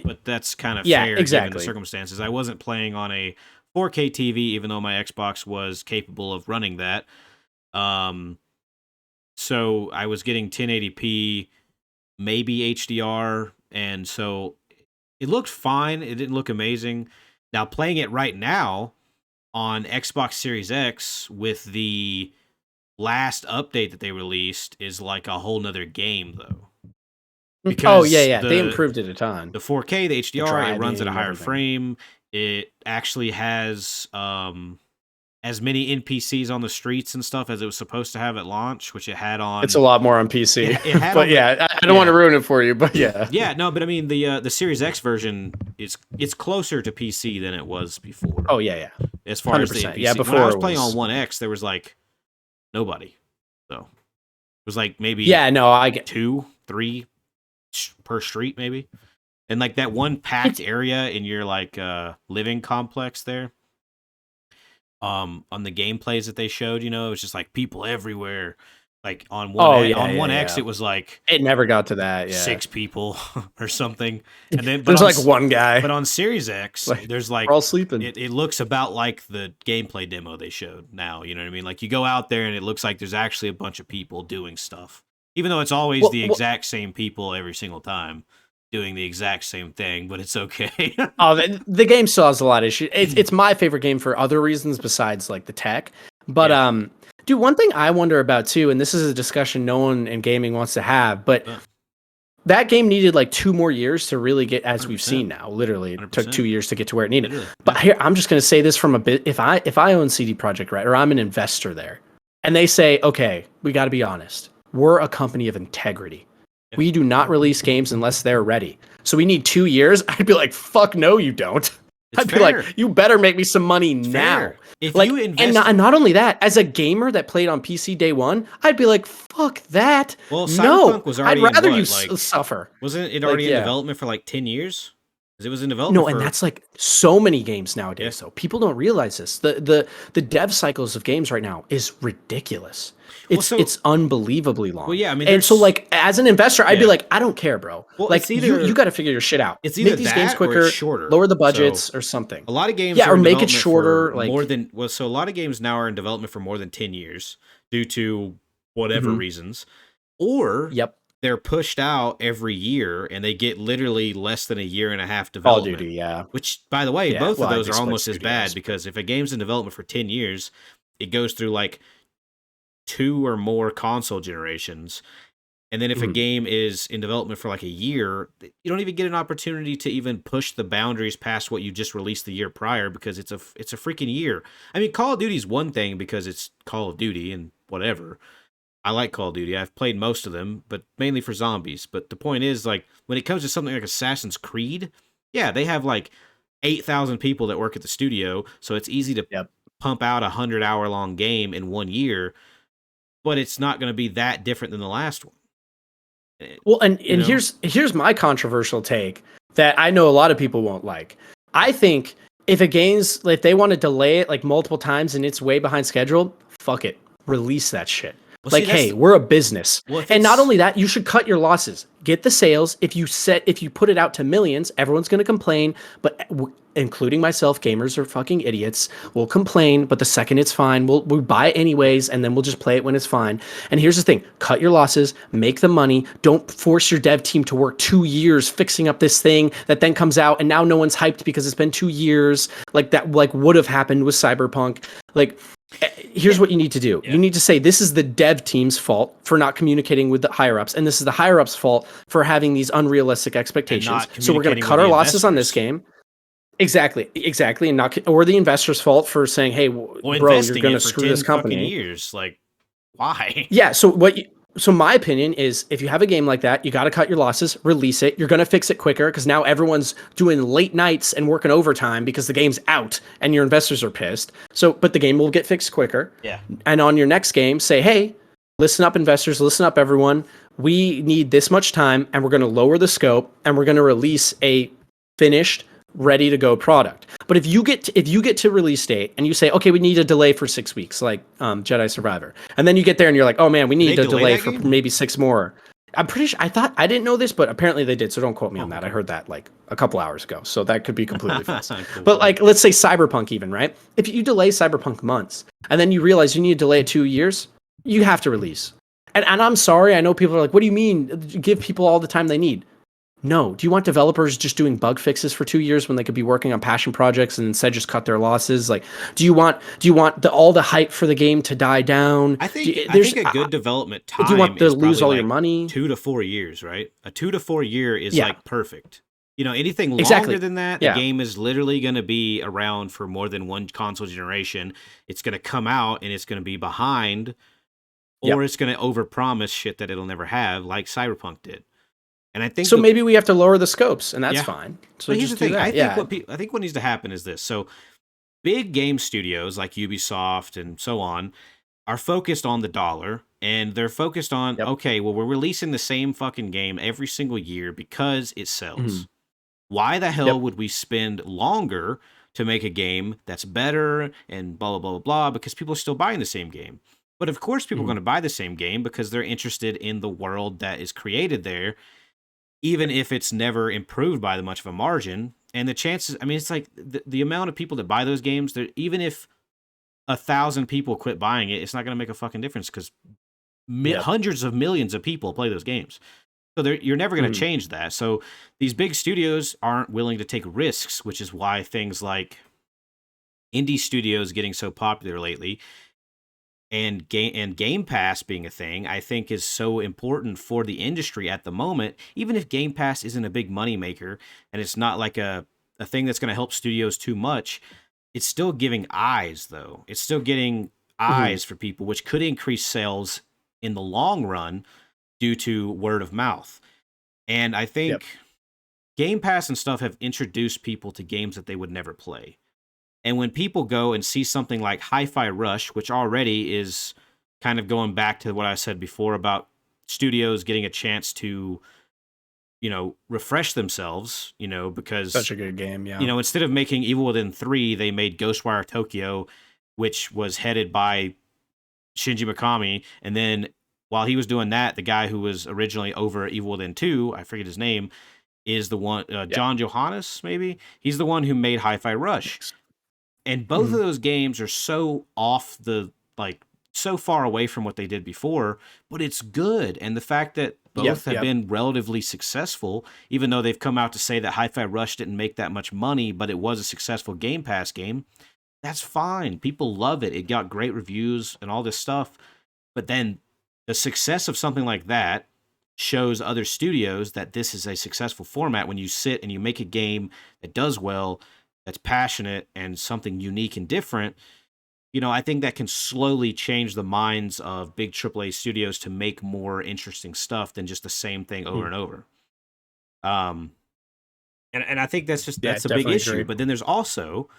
But that's kind of fair given the circumstances. I wasn't playing on a 4K TV, even though my Xbox was capable of running that. So I was getting 1080p, maybe HDR, and so it looked fine. It didn't look amazing. Now, playing it right now on Xbox Series X with the last update that they released is like a whole nother game, though. Because they improved it a ton. The 4K, the HDR, it runs at a higher frame. It actually has as many NPCs on the streets and stuff as it was supposed to have at launch, which it had on. It's a lot more on PC. It had but I don't want to ruin it for you, but yeah. Yeah, no, but I mean the Series X version it's closer to PC than it was before. Oh yeah. As far as the NPC. Yeah, before when I was playing on One X, there was like nobody. So it was like maybe I get 2, 3 per street maybe. And like that one packed area in your like living complex there. On the gameplays that they showed, it was just like people everywhere. Like on One X, it was like it never got to that. Yeah, 6 people or something, and then there's like one guy. But on Series X, there's like we're all sleeping. It looks about like the gameplay demo they showed now. You know what I mean? Like you go out there and it looks like there's actually a bunch of people doing stuff, even though it's always the exact same people every single time. doing the exact same thing, but it's okay. Oh, the game still has a lot of issues. It's my favorite game for other reasons besides like the tech. But Yeah. dude, one thing I wonder about too, and this is a discussion no one in gaming wants to have, but Uh, that game needed like 2 more years to really get, as we've 100%. seen now. Literally, it took 100%. 2 years to get to where it needed. Literally, But yeah. here, I'm just going to say this from a bit. If I own CD Projekt Red, or I'm an investor there, and they say, okay, we got to be honest, we're a company of integrity. Yeah. We do not release games unless they're ready. So we need 2 years. I'd be like, fuck no, you don't. It's I'd be fair. like, you better make me some money now. Fair. If Like, you invest, and not only that, as a gamer that played on PC day one, I'd be like, fuck that. well, No, Cyberpunk was already I'd rather in you what, like, suffer. wasn't it Like, already in yeah. development for like 10 years? Because it was in development No, and for that's like so many games nowadays. Yeah. So people don't realize this. The dev cycles of games right now is ridiculous. It's so- it's unbelievably long. Well, yeah, I mean, and so there's- like as an investor, I'd be Yeah. like, I don't care, bro. Well, like it's either- you got to figure your shit out. it's either make these games that or it's quicker, shorter. lower the budgets So, or something. a lot of games Yeah, are or in make it development shorter, for like- more than so a lot of games now are in development for more than 10 years due to whatever Mhm. reasons, or Yep. they're pushed out every year and they get literally less than a year and a half Call of development. Duty, yeah. Which, by the way, Yeah, both well, of I those are guess, like, almost as bad studios. because if a game's in development for 10 years, it goes through like 2 or more console generations. And then if a Mhm. game is in development for like a year, you don't even get an opportunity to even push the boundaries past what you just released the year prior because it's a freaking year. I mean, Call of Duty is one thing because it's Call of Duty and whatever. I like Call of Duty. I've played most of them, but mainly for zombies. But the point is, like, when it comes to something like Assassin's Creed, yeah, they have like 8,000 people that work at the studio, so it's easy to Yep. pump out a 100-hour-long game in 1 year, but it's not going to be that different than the last one. Well, and You know? here's my controversial take that I know a lot of people won't like. I think if if they want to delay it like multiple times and it's way behind schedule, fuck it, release that shit. Well, Like, see, that's hey, the- we're a business, Well, if and not it's- only that, you should cut your losses. Get the sales. If you put it out to millions, everyone's going to complain. But including myself, gamers are fucking idiots. We'll complain, but the second it's fine, we'll buy it anyways, and then we'll just play it when it's fine. And here's the thing: cut your losses, make the money. Don't force your dev team to work 2 years fixing up this thing that then comes out, and now no one's hyped because it's been 2 years. Like that, like would have happened with Cyberpunk. Like, here's what you need to do. Yeah. You need to say this is the dev team's fault for not communicating with the higher ups, and this is the higher ups' fault for having these unrealistic expectations. not So we're going to communicating cut with our the losses on this investors. game. Exactly, and not or the investors' fault for saying, "Hey, Well, bro, investing you're going it to for screw 10 this fucking company." years, like, why? Yeah. So my opinion is, if you have a game like that, you got to cut your losses, release it. You're going to fix it quicker because now everyone's doing late nights and working overtime because the game's out and your investors are pissed. So, but the game will get fixed quicker. Yeah. And on your next game, say, hey, listen up, investors, listen up, everyone. We need this much time, and we're going to lower the scope, and we're going to release a finished, ready to go product. But if you get to release date and you say, okay, we need a delay for 6 weeks, like Jedi Survivor, and then you get there and you're like, oh man, we need They a delay delay that for game? maybe 6 more. I'm pretty sure I didn't know this, but apparently they did. So don't quote me on that. I heard that like a couple hours ago. So that could be completely false. Cool. But like, let's say Cyberpunk even, right? If you delay Cyberpunk months and then you realize you need to delay it 2 years, you have to release. And I'm sorry, I know people are like, what do you mean? Give people all the time they need. No. Do you want developers just doing bug fixes for 2 years when they could be working on passion projects and instead just cut their losses? Like, do you want all the hype for the game to die down? I think There's- a good development time do you want to is lose probably all your like money? 2 to 4 years, right? A 2 to 4 year is Yeah. like perfect. You know, anything longer Exactly. than that, Yeah. the game is literally going to be around for more than one console generation. It's going to come out and it's going to be behind, or Yep. it's going to overpromise shit that it'll never have, like Cyberpunk did. And I think So maybe we have to lower the scopes, and that's Yeah. fine. So but here's just the do thing. that. I think what needs to happen is this. So big game studios like Ubisoft and so on are focused on the dollar, and they're focused on, Yep. okay, well, we're releasing the same fucking game every single year because it sells. Why the hell Yep. would we spend longer to make a game that's better and blah, blah, blah, blah, blah, because people are still buying the same game. But of course, people are going to buy the same game because they're interested in the world that is created there, even if it's never improved by much of a margin. And the chances, I mean, it's like the amount of people that buy those games, even if 1,000 people quit buying it, it's not going to make a fucking difference because Yep. hundreds of millions of people play those games. So you're never going to Mhm. change that. So these big studios aren't willing to take risks, which is why things like indie studios getting so popular lately and Game Pass being a thing, I think is so important for the industry at the moment. Even if Game Pass isn't a big money maker and it's not like a thing that's going to help studios too much, it's still giving eyes though. It's still getting Mhm. eyes for people, which could increase sales in the long run due to word of mouth. And I Yep. think Game Pass and stuff have introduced people to games that they would never play. And when people go and see something like Hi-Fi Rush, which already is kind of going back to what I said before about studios getting a chance to, refresh themselves, because, Such a good game. Yeah. instead of making Evil Within 3, they made Ghostwire Tokyo, which was headed by Shinji Mikami. And then while he was doing that, the guy who was originally over Evil Within 2, I forget his name, is the one, Yeah. John Johannes, maybe? He's the one who made Hi-Fi Rush. Thanks. And both of Mhm. those games are so off the, like, so far away from what they did before, but it's good. And the fact that Yep. both have Yep. been relatively successful, even though they've come out to say that Hi-Fi Rush didn't make that much money, but it was a successful Game Pass game, that's fine. People love it. It got great reviews and all this stuff. But then the success of something like that shows other studios that this is a successful format when you sit and you make a game that does well, that's passionate and something unique and different. I think that can slowly change the minds of big AAA studios to make more interesting stuff than just the same thing over Mhm. and over. Um, and I think Yeah. that's a big Definitely issue. agree. But then there's also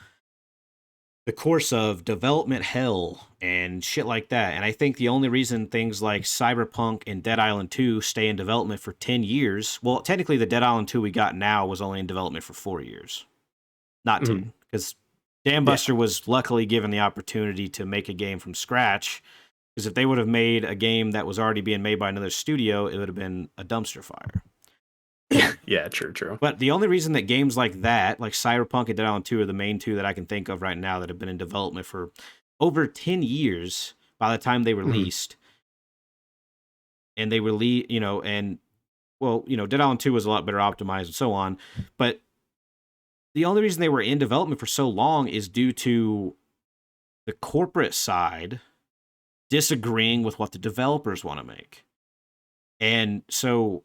the course of development hell and shit like that. And I think the only reason things like Cyberpunk and Dead Island 2 stay in development for 10 years, well, technically the Dead Island 2 we got now was only in development for 4 years, not Mhm. 10, because Dan Yeah. Buster was luckily given the opportunity to make a game from scratch. Because if they would have made a game that was already being made by another studio, it would have been a dumpster fire. Yeah. True. True. But the only reason that games like that, like Cyberpunk and Dead Island 2, are the main two that I can think of right now that have been in development for over 10 years by the time they Mhm. released. And they release, and well, Dead Island 2 was a lot better optimized and so on. But the only reason they were in development for so long is due to the corporate side disagreeing with what the developers want to make. And so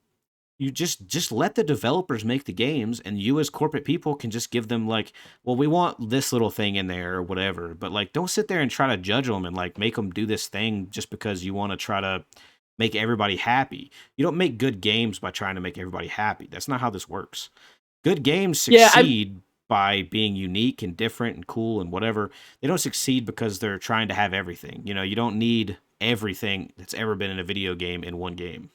you just let the developers make the games, and you as corporate people can just give them, like, well, we want this little thing in there or whatever, but like don't sit there and try to judge them and like make them do this thing just because you want to try to make everybody happy. You don't make good games by trying to make everybody happy. That's not how this works. Good games Yeah. I. succeed by being unique and different and cool and whatever. They don't succeed because they're trying to have everything. You don't need everything that's ever been in a video game in one game.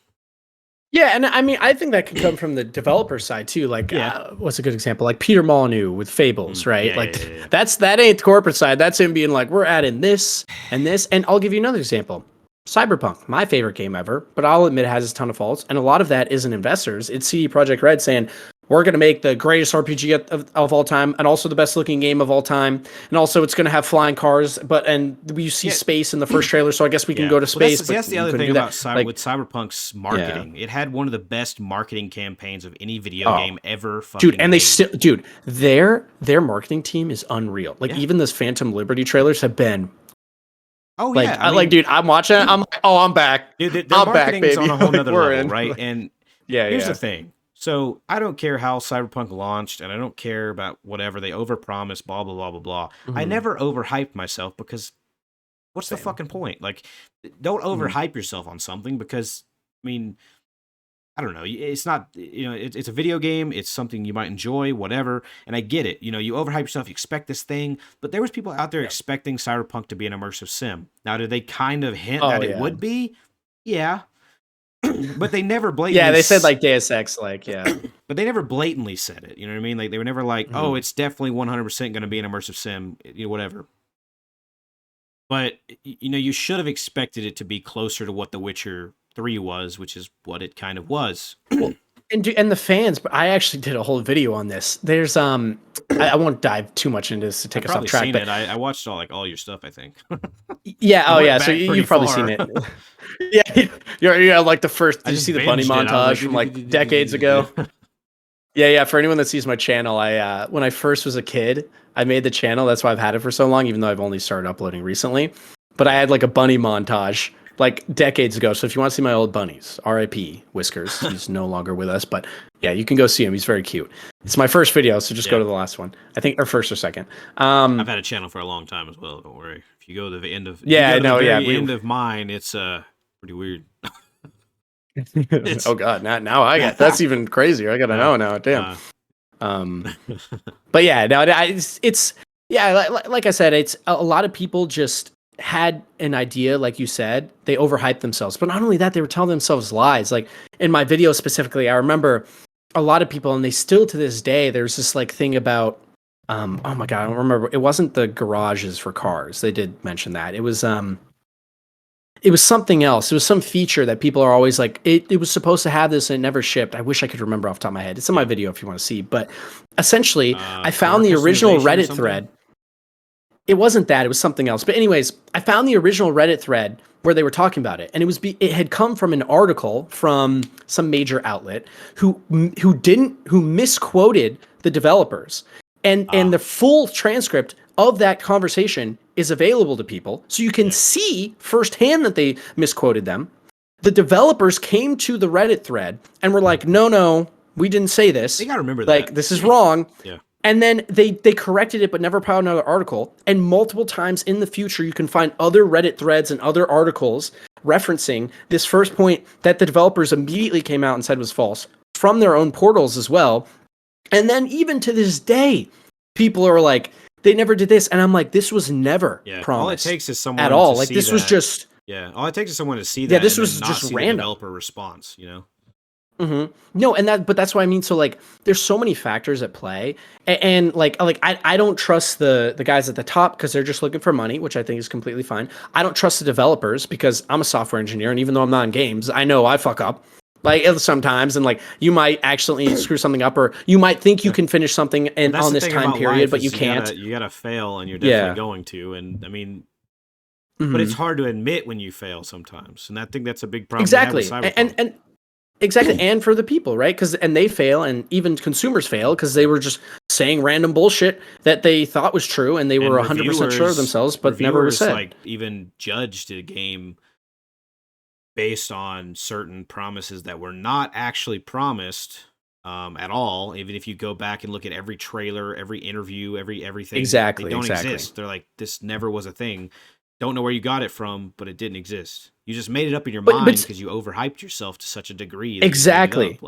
Yeah, and I mean, I think that could come from the developer side too. Like, Yeah. what's a good example? Like Peter Molyneux with Fables, right? Yeah, yeah, Like, yeah, yeah. that ain't the corporate side. That's him being like, we're adding this and this. And I'll give you another example. Cyberpunk, my favorite game ever, but I'll admit it has a ton of faults, and a lot of that isn't investors. It's CD Projekt Red saying we're going to make the greatest RPG of all time, and also the best looking game of all time, and also it's going to have flying cars. And we see Yeah. space in the first trailer, so I guess we can Yeah. go to Well, space. that's, see, But that's the you other couldn't thing do that. about with Cyberpunk's Yeah. marketing. It had one of the best marketing campaigns of any video Oh, game ever fucking dude, and they made. still, dude, their marketing team is unreal. Like Yeah. even those Phantom Liberty trailers have been Oh like, yeah, I mean, dude, I'm watching it. I'm like, oh, I'm back. dude, their I'm back, marketing's on baby. a whole Like nother we're level, in. right? Like, And yeah, here's the yeah. thing. So I don't care how Cyberpunk launched, and I don't care about whatever they overpromised, blah blah blah blah blah. I Mhm. never overhyped myself because what's the Same. fucking point? Like, don't Mhm. overhype yourself on something because, I mean, I don't know. It's not, it's a video game. It's something you might enjoy, whatever. And I get it. You overhype yourself, you expect this thing. But there was people out there Yeah. expecting Cyberpunk to be an immersive sim. Now, did they kind of hint Oh that it yeah. would be? Yeah. But they never Yeah, blatantly they said like Deus Ex, like yeah. but they never blatantly said it. You know what I mean? Like they were never like, "Oh, Mhm. it's definitely 100% going to be an immersive sim," whatever. But you should have expected it to be closer to what The Witcher 3 was, which is what it kind of was. Well, and the fans, but I actually did a whole video on this. There's I won't dive too much into this to take I've us off probably track, seen but it. I watched all your stuff, I think. yeah, I oh went yeah, so back pretty you've probably far. seen it. Yeah, you're like the first. I Did you just see the bunny binged it. I was montage from like decades ago? Yeah. For anyone that sees my channel, I when I first was a kid, I made the channel. That's why I've had it for so long, even though I've only started uploading recently. But I had like a bunny montage like decades ago. So if you want to see my old bunnies, R.I.P. Whiskers, he's no longer with us. But yeah, you can go see him. He's very cute. It's my first video, so just go to the last one. I think, or first or second. I've had a channel for a long time as well. Don't worry. If you go to the end of end of mine, it's pretty weird. Oh god, now I got that's even crazier. I gotta know now. Damn. But yeah, no, it's yeah, like I said, it's a lot of people just had an idea, like you said, they overhyped themselves. But not only that, they were telling themselves lies. Like in my video specifically, I remember a lot of people, and they still to this day, there's this like thing about oh my god, I don't remember. It wasn't the garages for cars. They did mention that. It was something else. It was some feature that people are always like, it was supposed to have this and it never shipped. I wish I could remember off the top of my head. It's in my video if you want to see. But essentially, I found the original Reddit thread. It wasn't that. It was something else. But anyways, I found the original Reddit thread where they were talking about it. And it had come from an article from some major outlet who misquoted the developers. And the full transcript of that conversation is available to people. So you can see firsthand that they misquoted them. The developers came to the Reddit thread and were like, no, we didn't say this. You gotta remember like, that. This is wrong. Yeah. And then they corrected it, but never put out another article. And multiple times in the future, you can find other Reddit threads and other articles referencing this first point that the developers immediately came out and said was false from their own portals as well. And then even to this day, people are like, they never did this. And I'm like, this was never promised. All it takes is someone at all. To like see this that. was just all it takes is someone to see that. Yeah, this was not just see random. The developer response, you know. Mm-hmm. No, but that's what I mean. So like, there's so many factors at play, and like I don't trust the guys at the top because they're just looking for money, which I think is completely fine. I don't trust the developers because I'm a software engineer, and even though I'm not in games, I know I fuck up. Like sometimes, and like you might accidentally screw something up, or you might think you can finish something on this time period, but you can't. You gotta fail, and you're definitely going to. And I mean, but it's hard to admit when you fail sometimes, and I think that's a big problem. Exactly, and exactly, and for the people, right? And they fail, and even consumers fail because they were just saying random bullshit that they thought was true, and they were 100% sure of themselves, but never was said. Like even judged a game based on certain promises that were not actually promised at all. Even if you go back and look at every trailer, every interview, everything, they don't exist. They're like, this never was a thing. Don't know where you got it from, but it didn't exist. You just made it up in your mind because you overhyped yourself to such a degree. Exactly.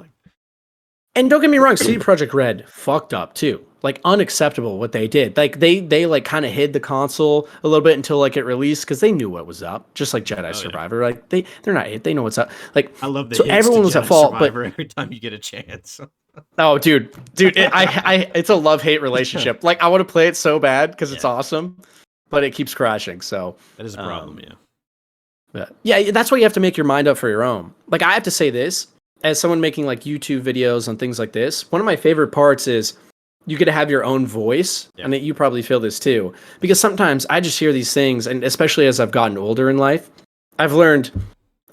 And don't get me wrong, CD Projekt Red fucked up too. Like unacceptable what they did. Like they like kind of hid the console a little bit until like it released because they knew what was up. Just like Jedi Survivor. Yeah. Like they're not hit. They know what's up. Like I love the so everyone was at fault. Survivor but every time you get a chance. Oh, dude, it's a love-hate relationship. Like I want to play it so bad because it's awesome, but it keeps crashing. So that is a problem. Yeah, that's why you have to make your mind up for your own. Like I have to say this. As someone making like YouTube videos and things like this, one of my favorite parts is you get to have your own voice. And you probably feel this too. Because sometimes I just hear these things, and especially as I've gotten older in life, I've learned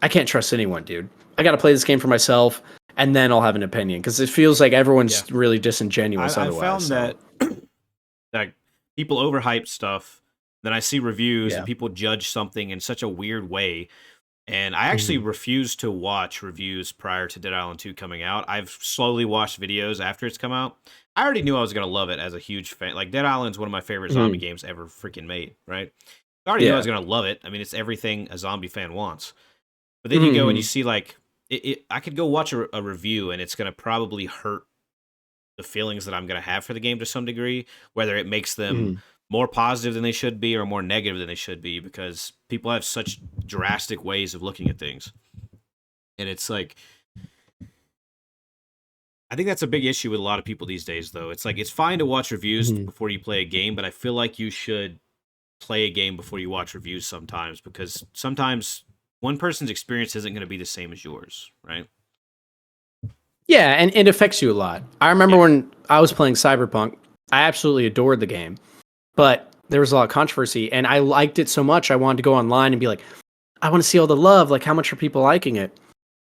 I can't trust anyone, dude. I got to play this game for myself, and then I'll have an opinion. Because it feels like everyone's really disingenuous otherwise. I found that people overhype stuff. Then I see reviews and people judge something in such a weird way. And I actually refused to watch reviews prior to Dead Island 2 coming out. I've slowly watched videos after it's come out. I already knew I was going to love it as a huge fan. Like, Dead Island's one of my favorite zombie games ever freaking made, right? I already knew I was going to love it. I mean, it's everything a zombie fan wants. But then you go and you see, like, I could go watch a review, and it's going to probably hurt the feelings that I'm going to have for the game to some degree, whether it makes them more positive than they should be or more negative than they should be, because people have such drastic ways of looking at things. And it's like, I think that's a big issue with a lot of people these days, though. It's like, it's fine to watch reviews before you play a game, but I feel like you should play a game before you watch reviews sometimes, because sometimes one person's experience isn't going to be the same as yours, right? Yeah, and it affects you a lot. I remember when I was playing Cyberpunk, I absolutely adored the game, but there was a lot of controversy, and I liked it so much I wanted to go online and be like, I want to see all the love. Like, how much are people liking it?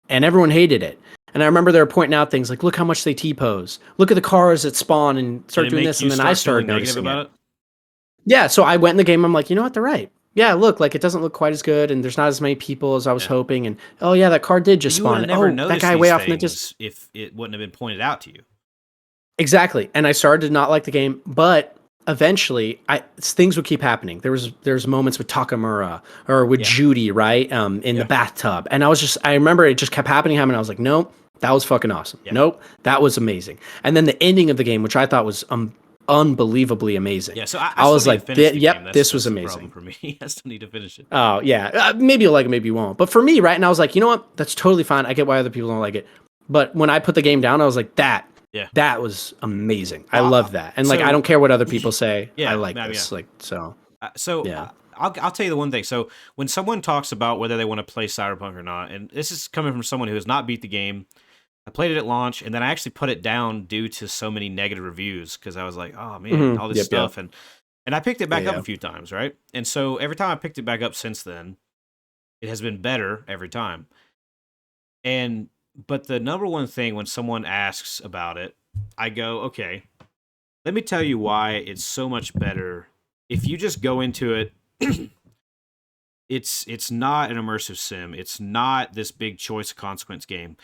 And everyone hated it. And I remember they were pointing out things like, look how much they T-pose. Look at the cars that spawn and Did start it doing make this. you And then I start started feeling negative noticing about it. it? Yeah, so I went in the game. I'm like, you know what? They're right. Yeah, look, like it doesn't look quite as good, and there's not as many people as I was Yeah. hoping. And oh yeah, that car did But just you would spawn. have never Oh, that noticed guy way these off in the distance. things if it wouldn't have been pointed out to you. Exactly. And I started to not like the game, but eventually things would keep happening. There's moments with Takamura or with Yeah. Judy, right? In the Yeah. bathtub. And I remember it just kept happening. And I was like, nope, that was fucking awesome. Yeah. Nope, that was amazing. And then the ending of the game, which I thought was unbelievably amazing. Yeah, so I I still was need like, to finish the game. yep, this was That's the problem amazing. for me. I still need to finish it. Oh yeah, maybe you'll like it, maybe you won't. But for me, right? And I was like, you know what? That's totally fine. I get why other people don't like it. But when I put the game down, I was like, Yeah. that was amazing. I Well, love that. And like, I don't care what other people say. Yeah, I like I mean, this. yeah. Like, so yeah. I'll tell you the one thing. So when someone talks about whether they want to play Cyberpunk or not, and this is coming from someone who has not beat the game, I played it at launch, and then I actually put it down due to so many negative reviews because I was like, oh man, all this stuff, and I picked it back up a few times, right? And so every time I picked it back up since then, it has been better every time. But the number one thing when someone asks about it, I go, okay, let me tell you why it's so much better. If you just go into it, it's not an immersive sim. It's not this big choice of consequence game.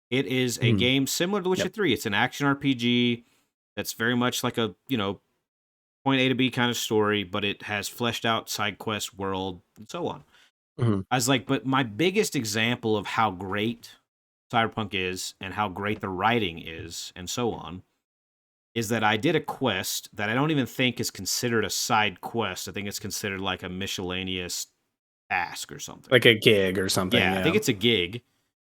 It is a game similar to Witcher 3. It's an action RPG that's very much like a, point A to B kind of story, but it has fleshed out side quest world and so on. I was like, but my biggest example of how great Cyberpunk is and how great the writing is and so on is that I did a quest that I don't even think is considered a side quest. I think it's considered like a miscellaneous task or something. Like a gig or something. Yeah, I think it's a gig,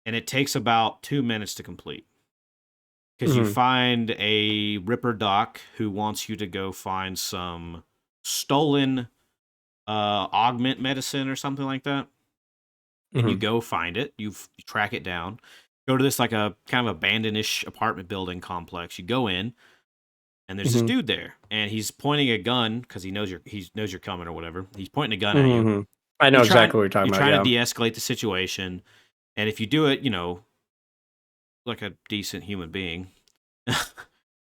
and it takes about 2 minutes to complete. Because you find a Ripper Doc who wants you to go find some stolen augment medicine or something like that. And you go find it. You track it down. Go to this like a kind of abandoned-ish apartment building complex. You go in, and there's this dude there, and he's pointing a gun because he knows you're coming or whatever. He's pointing a gun at you. I know exactly what you're talking about. You're trying to de-escalate the situation, and if you do it, like a decent human being,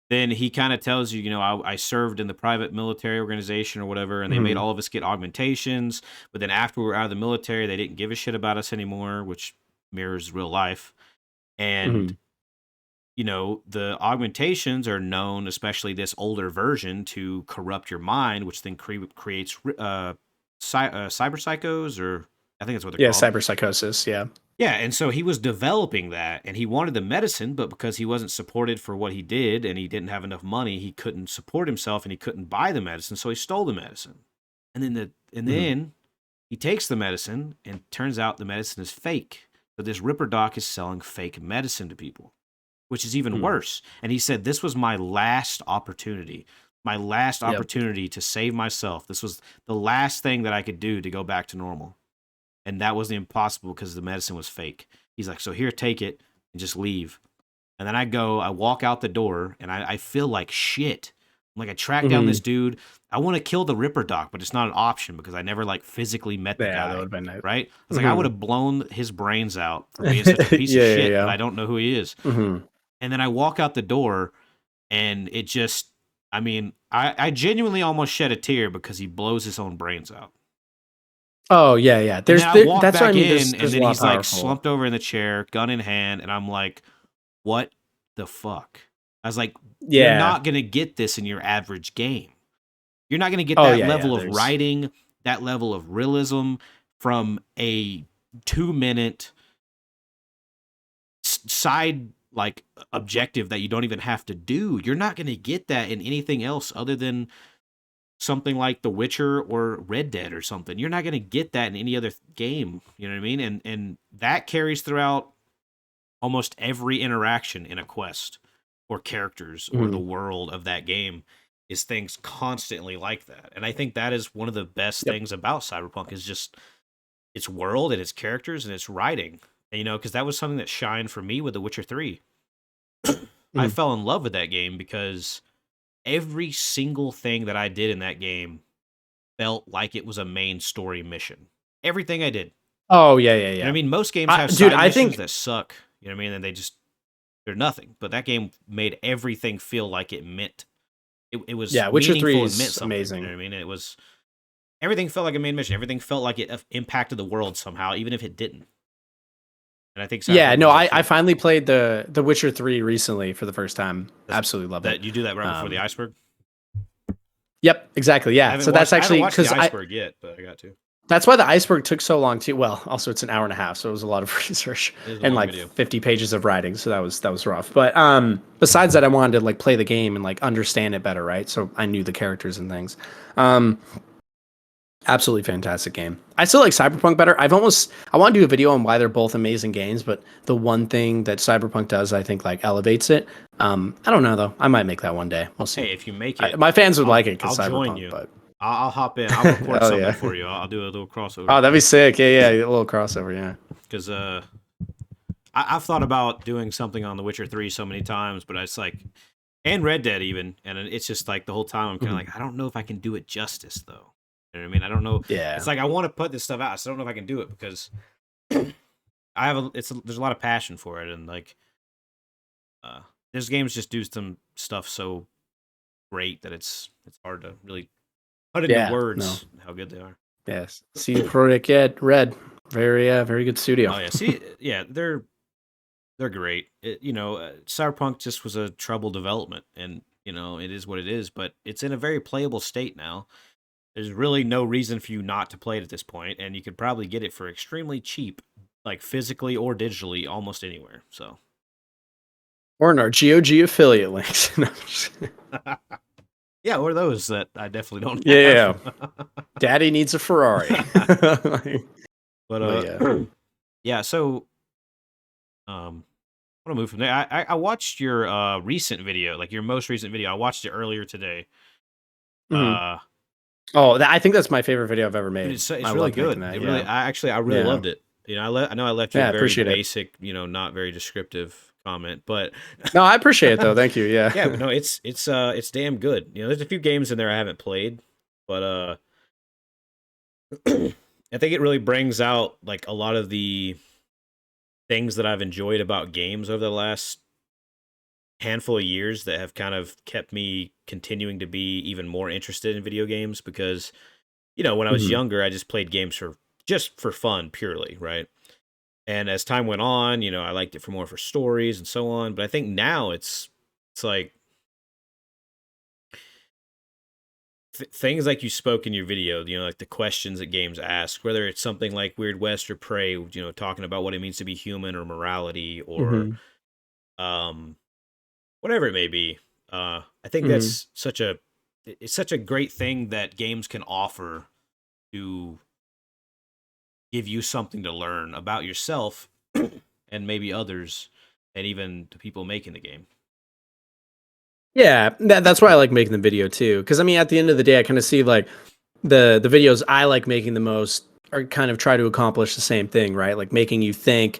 then he kind of tells you, I served in the private military organization or whatever, and they made all of us get augmentations. But then after we were out of the military, they didn't give a shit about us anymore, which mirrors real life. And the augmentations are known, especially this older version, to corrupt your mind, which then creates cyber psychos, or I think that's what they're called. Yeah, cyber psychosis. Yeah. Yeah, and so he was developing that, and he wanted the medicine, but because he wasn't supported for what he did, and he didn't have enough money, he couldn't support himself, and he couldn't buy the medicine, so he stole the medicine. And then he takes the medicine, and turns out the medicine is fake. So this Ripper Doc is selling fake medicine to people, which is even worse. And he said, this was my last opportunity. My last opportunity to save myself. This was the last thing that I could do to go back to normal. And that wasn't impossible because the medicine was fake. He's like, so here, take it and just leave. And then I walk out the door, and I feel like shit. I'm like, I track down this dude. I want to kill the Ripper Doc, but it's not an option because I never physically met the guy. That would have been nice. Right? I was like, I would have blown his brains out for being such a piece of shit, but I don't know who he is. And then I walk out the door, and it just, I genuinely almost shed a tear because he blows his own brains out. Oh yeah. That's what I mean. There's and then he's like slumped over in the chair, gun in hand, and I'm like, what the fuck? I was like, you're not gonna get this in your average game. You're not gonna get that level of writing, that level of realism from a 2-minute side like objective that you don't even have to do. You're not gonna get that in anything else other than something like The Witcher or Red Dead or something. You're not going to get that in any other game. You know what I mean? And that carries throughout almost every interaction in a quest or characters or the world of that game is things constantly like that. And I think that is one of the best things about Cyberpunk is just its world and its characters and its writing. And, because that was something that shined for me with The Witcher 3. I Mhm. fell in love with that game because every single thing that I did in that game felt like it was a main story mission. Everything I did. Oh yeah, yeah, You know what I yeah. mean? Most games have Dude, side I missions think that suck. You know what I mean? And they're nothing. But that game made everything feel like it meant it was yeah, Witcher 3 meaningful and meant is something. You know amazing. what I mean? And it was everything felt like a main mission. Everything felt like it impacted the world somehow, even if it didn't. And I think Yeah, Cyberpunk no, does that I too. finally played the Witcher 3 recently for the first time. That's Absolutely love it. that you do that right before the Um, iceberg. yep, exactly. Yeah. So that's I haven't actually watched the because I iceberg yet, but I got to. that's why the iceberg took so long too. Well, also it's an hour and a half, so it was a lot of research It is a and long like video. 50 pages of writing. So that was rough. But besides that, I wanted to like play the game and like understand it better, right? So I knew the characters and things. Um, Absolutely fantastic game. I still like Cyberpunk better. I want to do a video on why they're both amazing games, but the one thing that Cyberpunk does, I think, like elevates it. I don't know though. I might make that one day. We'll see. Hey, if you make it, My fans would like it because I'll join Cyberpunk, you. but I'll hop in. I'll record oh something yeah. for you. I'll do a little crossover Oh, that'd be sick. Yeah, yeah, a little crossover. Yeah. because I've thought about doing something on The Witcher 3 so many times, but it's like, and Red Dead even, and it's just like the whole time I'm kind of Mhm. like, I don't know if I can do it justice though. You know what I mean? I don't know. Yeah. It's like I want to put this stuff out, so I don't know if I can do it because I have there's a lot of passion for it, and like uh, these games just do some stuff so great that it's hard to really put into Yeah. No. words how good they are. Yes. CD Projekt Red. Very good studio. Oh yeah, see, yeah, they're great. Cyberpunk just was a trouble development, and it is what it is. But it's in a very playable state now. There's really no reason for you not to play it at this point, and you could probably get it for extremely cheap, like physically or digitally, almost anywhere. So, Or in our GOG affiliate links. No, I'm just kidding. yeah, or those that I definitely don't Yeah. have. Daddy needs a Ferrari. But But yeah. yeah. So, I want to move from there. I watched your recent video, like your most recent video. I watched it earlier today. Mhm. Uh, Oh, I think that's my favorite video I've ever Dude, made. it's I really love making good. that. It really, Yeah. I really Yeah. loved it. I know I left you a Yeah. I very appreciate it. basic, not very descriptive comment, but No, I appreciate it though. Thank you. Yeah. yeah, but no, it's damn good. There's a few games in there I haven't played, but I think it really brings out like a lot of the things that I've enjoyed about games over the last handful of years that have kind of kept me continuing to be even more interested in video games because when I was Mhm. younger, I just played games for fun purely, right? And as time went on, I liked it for more for stories and so on. But I think now it's like things like you spoke in your video, like the questions that games ask, whether it's something like Weird West or Prey, talking about what it means to be human or morality or Mhm. um whatever it may be. I think Mhm. that's it's such a great thing that games can offer to give you something to learn about yourself and maybe others and even the people making the game. Yeah. That's why I like making the video too. Because I mean, at the end of the day, I kind of see like the videos I like making the most are kind of try to accomplish the same thing, right? Like making you think.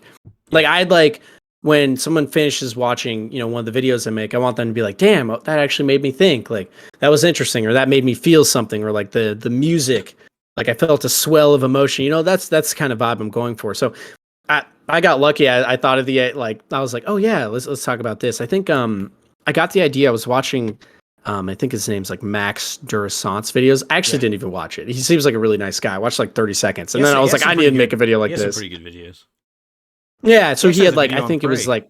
Like Yeah. I'd like when someone finishes watching, one of the videos I make, I want them to be like, "Damn, that actually made me think." Like that was interesting, or that made me feel something, or like the music, like I felt a swell of emotion. That's the kind of vibe I'm going for. So I got lucky. I thought of the like I was like, "Oh yeah, let's talk about this." I think I got the idea. I was watching I think his name's like Max Durasant's videos. I actually Yeah. didn't even watch it. He seems like a really nice guy. I watched like 30 seconds. And He then I was has like, some I need pretty to make a video he like has some this. pretty good videos. Yeah, so he Also has had a like I video on think it was Prey. like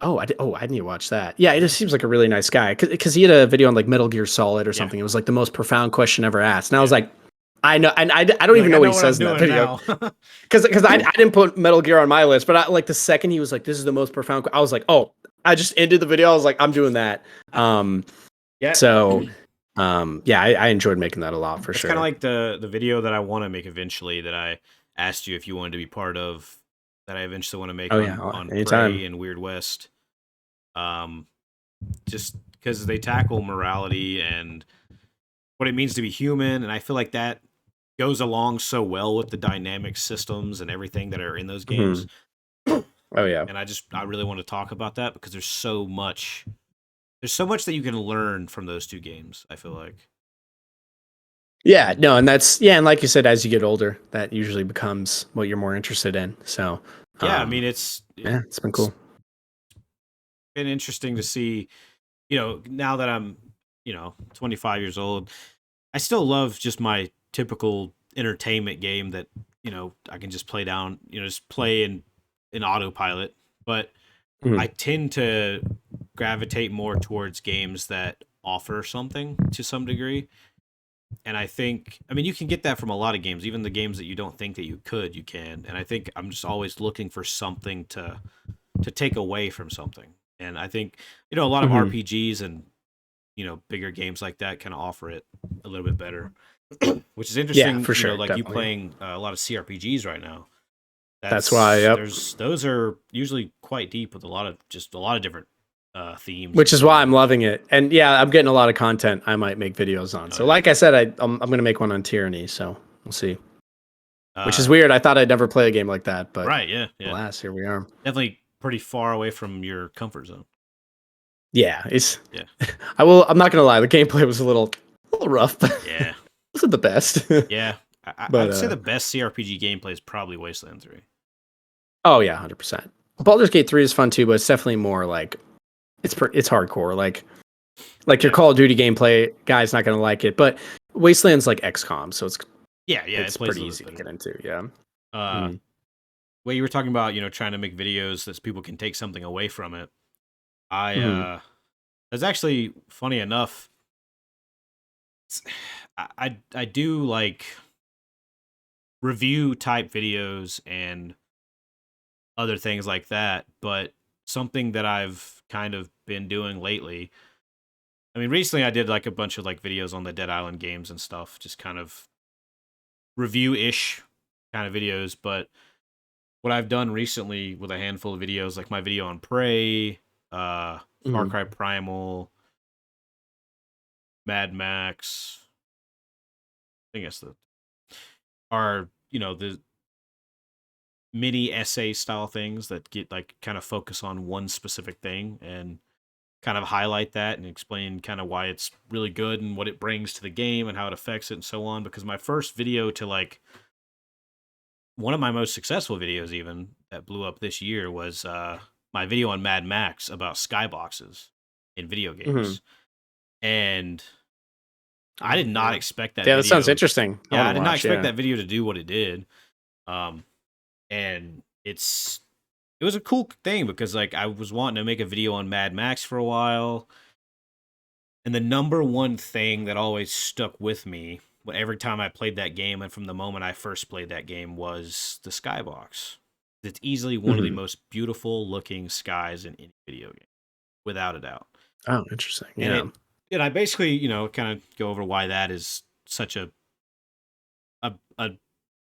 I need to watch that. Yeah, it just seems like a really nice guy because he had a video on like Metal Gear Solid or something. It was like the most profound question ever asked. And I was like, I know, and I don't even know what he says in that video now. because I didn't put Metal Gear on my list, but like the second he was like, "This is the most profound," I was like, "Oh!" I just ended the video. I was like, "I'm doing that." Yeah. So, yeah, I enjoyed making that a lot for It's kind of sure. like the video that I want to make eventually that I asked you if you wanted to be part of that I eventually want to make Oh yeah, on anytime. Prey and Weird West. Um just because they tackle morality and what it means to be human, and I feel like that goes along so well with the dynamic systems and everything that are in those games. Mhm. Oh yeah. And I really want to talk about that because there's so much that you can learn from those two games, I feel like. Yeah, no, and and like you said, as you get older, that usually becomes what you're more interested in. So, Yeah, I mean, it's been cool. been interesting to see, now that I'm, 25 years old, I still love just my typical entertainment game that, I can just play down, just play in autopilot. But I Mhm. tend to gravitate more towards games that offer something to some degree. And I mean, you can get that from a lot of games, even the games that you don't think that you can. And I think I'm just always looking for something to take away from something. And I think, a lot of Mhm. RPGs and, bigger games like that kind of offer it a little bit better, which is Yeah, interesting, for sure, like you definitely. playing a lot of CRPGs right now. That's why. Yep. Those are usually quite deep with a lot of different themes and Which is why I'm stories. loving it. And yeah, I'm getting a lot of content I might make videos on. Oh So yeah. like I said, I'm going to make one on Tyranny, so we'll see. Which is Uh, weird. I thought I'd never play a game like that, but right. Yeah. Yeah. alas, here we are. Definitely pretty far away from your comfort zone. Yeah, it's Yeah. I'm not going to lie, the gameplay was a little rough, but Yeah. wasn't the best. Yeah. But I'd say the best CRPG gameplay is probably Wasteland 3. oh yeah, 100%. Baldur's Gate 3 is fun too, but it's definitely more like it's hardcore. Like your Yeah. Call of Duty gameplay, guy's not going to like it, but Wasteland's like XCOM, so Yeah. Yeah. It it's plays a pretty little bit easy to better. get into, yeah. Uh, Mhm. well, you were talking about, trying to make videos that people can take something away from it. Mhm. That's actually funny enough. I do like review type videos and other things like that, but something that I've kind of been doing lately. I mean, recently I did like a bunch of like videos on the Dead Island games and stuff, just kind of review-ish kind of videos, but what I've done recently with a handful of videos, like my video on Prey, Far Mhm. Cry Primal, Mad Max, I think that's are, the mini essay style things that get like kind of focus on one specific thing and kind of highlight that and explain kind of why it's really good and what it brings to the game and how it affects it and so on. Because my first video to like one of my most successful videos even that blew up this year was my video on Mad Max about skyboxes in video Mhm. games. And I Oh, did not yeah. expect that Yeah, that sounds video. interesting. I Yeah, want I to did not watch, expect yeah. that video to do what it did. Um, and it was a cool thing because like I was wanting to make a video on Mad Max for a while, and the number one thing that always stuck with me every time I played that game and from the moment I first played that game was the skybox. It's easily one of the Mhm. most beautiful looking skies in any video game, without a doubt. Oh, interesting. And Yeah. I basically, kind of go over why that is such a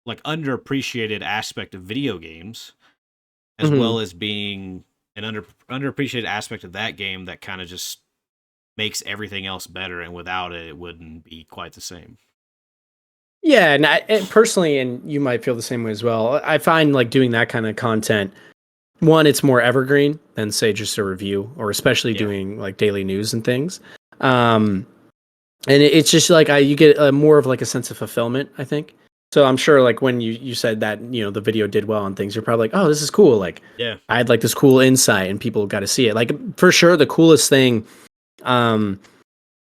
like underappreciated aspect of video games, as Mhm. well as being an underappreciated aspect of that game that kind of just makes everything else better, and without it, it wouldn't be quite the same. Yeah, and personally, and you might feel the same way as well. I find like doing that kind of content, one, it's more evergreen than say just a review, or especially Yeah, doing like daily news and things. Um, and it's just like you get more of like a sense of fulfillment, I think. So I'm sure like when you said that the video did well and things, you're probably like, oh, this is cool. Like yeah, I had like this cool insight, and people got to see it. Like for sure, the coolest thing. Um,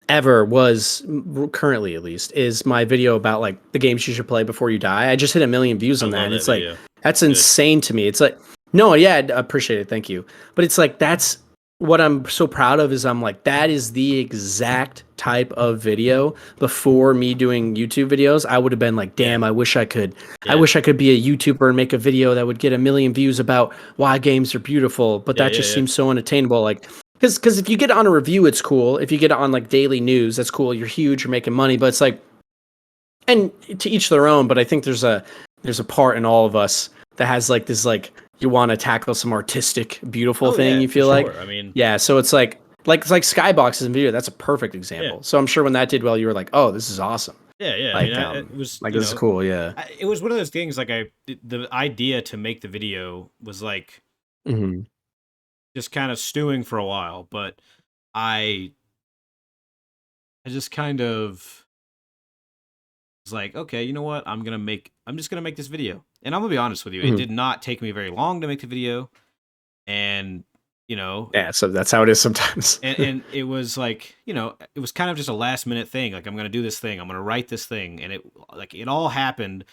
Ever was currently at least is my video about like the games you should play before you die. I just hit 1 million views I on that, love and that it's like video. that's Good. insane to me. It's like no, yeah, I appreciate it, thank you, but it's like that's what I'm so proud of is I'm like that is the exact type of video before me doing YouTube videos. I would have been like, Yeah, damn, I yeah, wish I could be a YouTuber and make a video that would get 1 million views about why games are beautiful, but yeah, that yeah, just yeah, seems so unattainable. Like because if you get it on a review, it's cool. If you get it on like daily news, that's cool. You're huge. You're making money. But it's like, and to each their own. But I think there's a part in all of us that has like this like you want to tackle some artistic, beautiful oh thing. yeah, You for feel like, sure. I mean, yeah. So it's like it's like skyboxes in video. That's a perfect yeah, example. So I'm sure when that did well, you were like, oh, this is awesome. yeah, yeah. I mean, it was, Like this is cool. Yeah. it was one of those things. Like the idea to make the video was like Hmm. just kind of stewing for a while, but I I just kind of was like, okay, you know what? I'm just gonna make this video. And I'm gonna be honest with you, it Hmm. did not take me very long to make the video. And, you know, Yeah, so that's how it is sometimes. and it was like, it was kind of just a last minute thing. Like, I'm gonna do this thing, I'm gonna write this thing, and it all happened.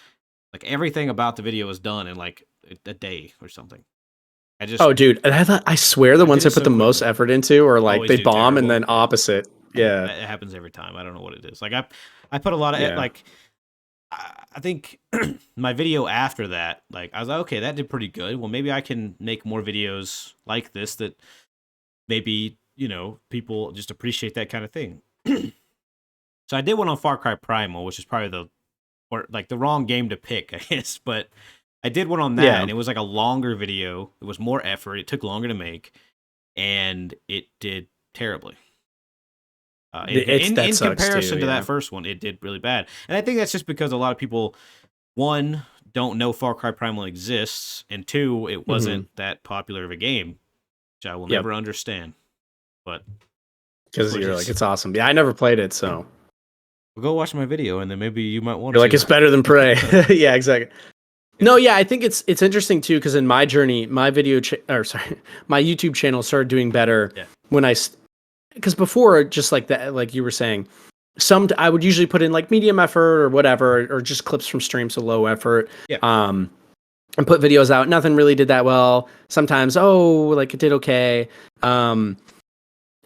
Like, everything about the video was done in like a day or something. I just Oh, dude, and I swear the I did ones it I put so the most quickly. effort into are like Always they do bomb and terrible. then Yeah. opposite. Yeah, It happens every time. I don't know what it is. Like, I put a lot of yeah. like, I think my video after that, like, I was like, okay, that did pretty good. Well, maybe I can make more videos like this that maybe, people just appreciate that kind of thing. So I did one on Far Cry Primal, which is probably the wrong game to pick, I guess. But I did one on that, Yeah. and it was like a longer video. It was more effort. It took longer to make, and it did terribly. It's In that in sucks too, comparison to that yeah. first one, it did really bad. And I think that's just because a lot of people, one, don't know Far Cry Primal exists, and two, it Mhm. wasn't that popular of a game, which I will Yep. never understand. But it's 'Cause what it you're like, is. "It's awesome." Yeah, I never played it, so Well, go watch my video, and then maybe you might want you're like, to. "It's better than Prey." Yeah, exactly. Yeah. No, yeah, I think it's interesting too because in my journey, my or sorry, my YouTube channel started doing better Yeah. when because before, just like that, like you were saying, I would usually put in like medium effort or whatever, or just clips from streams, so low effort. Yeah. Um, and put videos out. Nothing really did that well. Sometimes, like it did okay.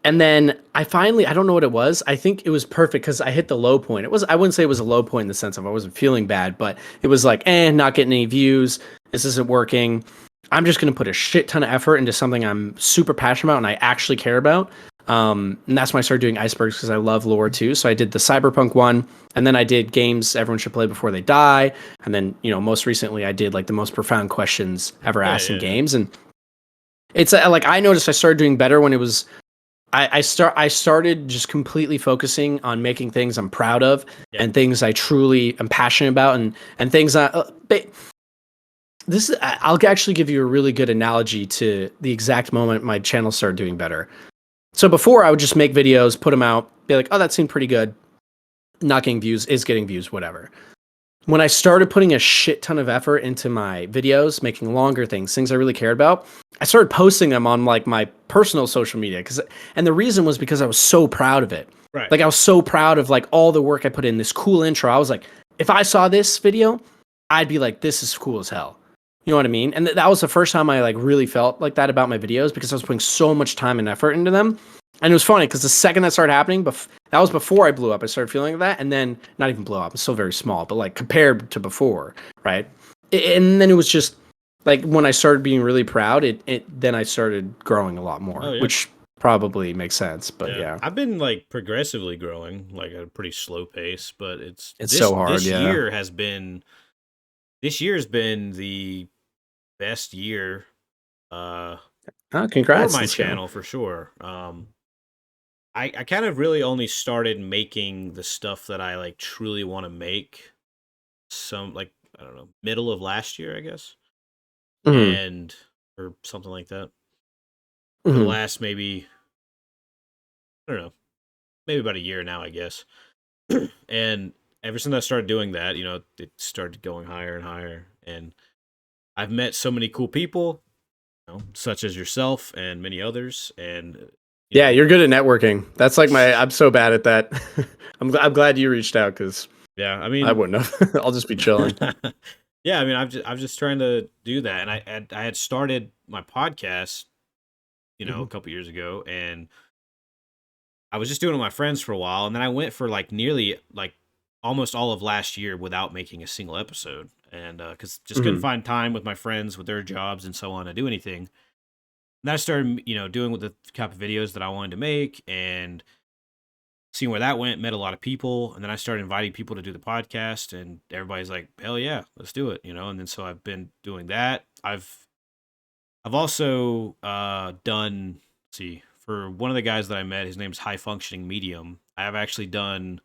And then I don't know what it was. I think it was perfect because I hit the low point. I wouldn't say it was a low point in the sense of I wasn't feeling bad, but it was like, not getting any views. This isn't working. I'm just going to put a shit ton of effort into something I'm super passionate about and I actually care about. And that's when I started doing icebergs because I love lore too. So I did the cyberpunk one, and then I did games everyone should play before they die. And then, most recently I did like the most profound questions ever Yeah. asked in Yeah. Yeah. games. And it's like, I noticed I started doing better when it was I started just completely focusing on making things I'm proud of Yeah. and things I truly am passionate about and things I'll actually give you a really good analogy to the exact moment my channel started doing better. So before I would just make videos, put them out, be like, "Oh, that seemed pretty good." Not getting views is getting views, whatever. When I started putting a shit ton of effort into my videos, making longer things I really cared about, I started posting them on like my personal social media and the reason was because I was so proud of it. Right. Like I was so proud of like all the work I put in, this cool intro. I was like, if I saw this video, I'd be like, this is cool as hell. You know what I mean? And that was the first time I like really felt like that about my videos because I was putting so much time and effort into them. And it was funny because the second that started happening, that was before I blew up. I started feeling that, and then not even blow up. I'm still very small, but like compared to before, right? And then it was just like when I started being really proud, then I started growing a lot more, Oh yeah. which probably makes sense. But yeah, I've been like progressively growing, like at a pretty slow pace, but it's so hard. Yeah. this year has been the best year Oh, for congrats! my Let's go. channel for sure. I kind of really only started making the stuff that I like truly want to make some like, I don't know, middle of last year, I guess. Hmm. And or something like that. For the Hmm. last maybe, I don't know, maybe about a year now, I guess. And ever since I started doing that, it started going higher and higher. And I've met so many cool people, such as yourself and many others. And Yeah, you're good at networking. That's like I'm so bad at that. I'm glad you reached out because yeah, I I mean, wouldn't have. I'll just be chilling. yeah, I mean, I'm just trying to do that, and I had started my podcast, a Mhm. couple years ago, and I was just doing it with my friends for a while, and then I went for like nearly like almost all of last year without making a single episode, and because just couldn't Mhm. find time with my friends with their jobs and so on to do anything. And then I started, doing with the type of videos that I wanted to make, and seeing where that went, met a lot of people, and then I started inviting people to do the podcast, and everybody's like, "Hell yeah, let's do it," And then so I've been doing that. I've also done, let's see, for one of the guys that I met, his name's High Functioning Medium. I have actually done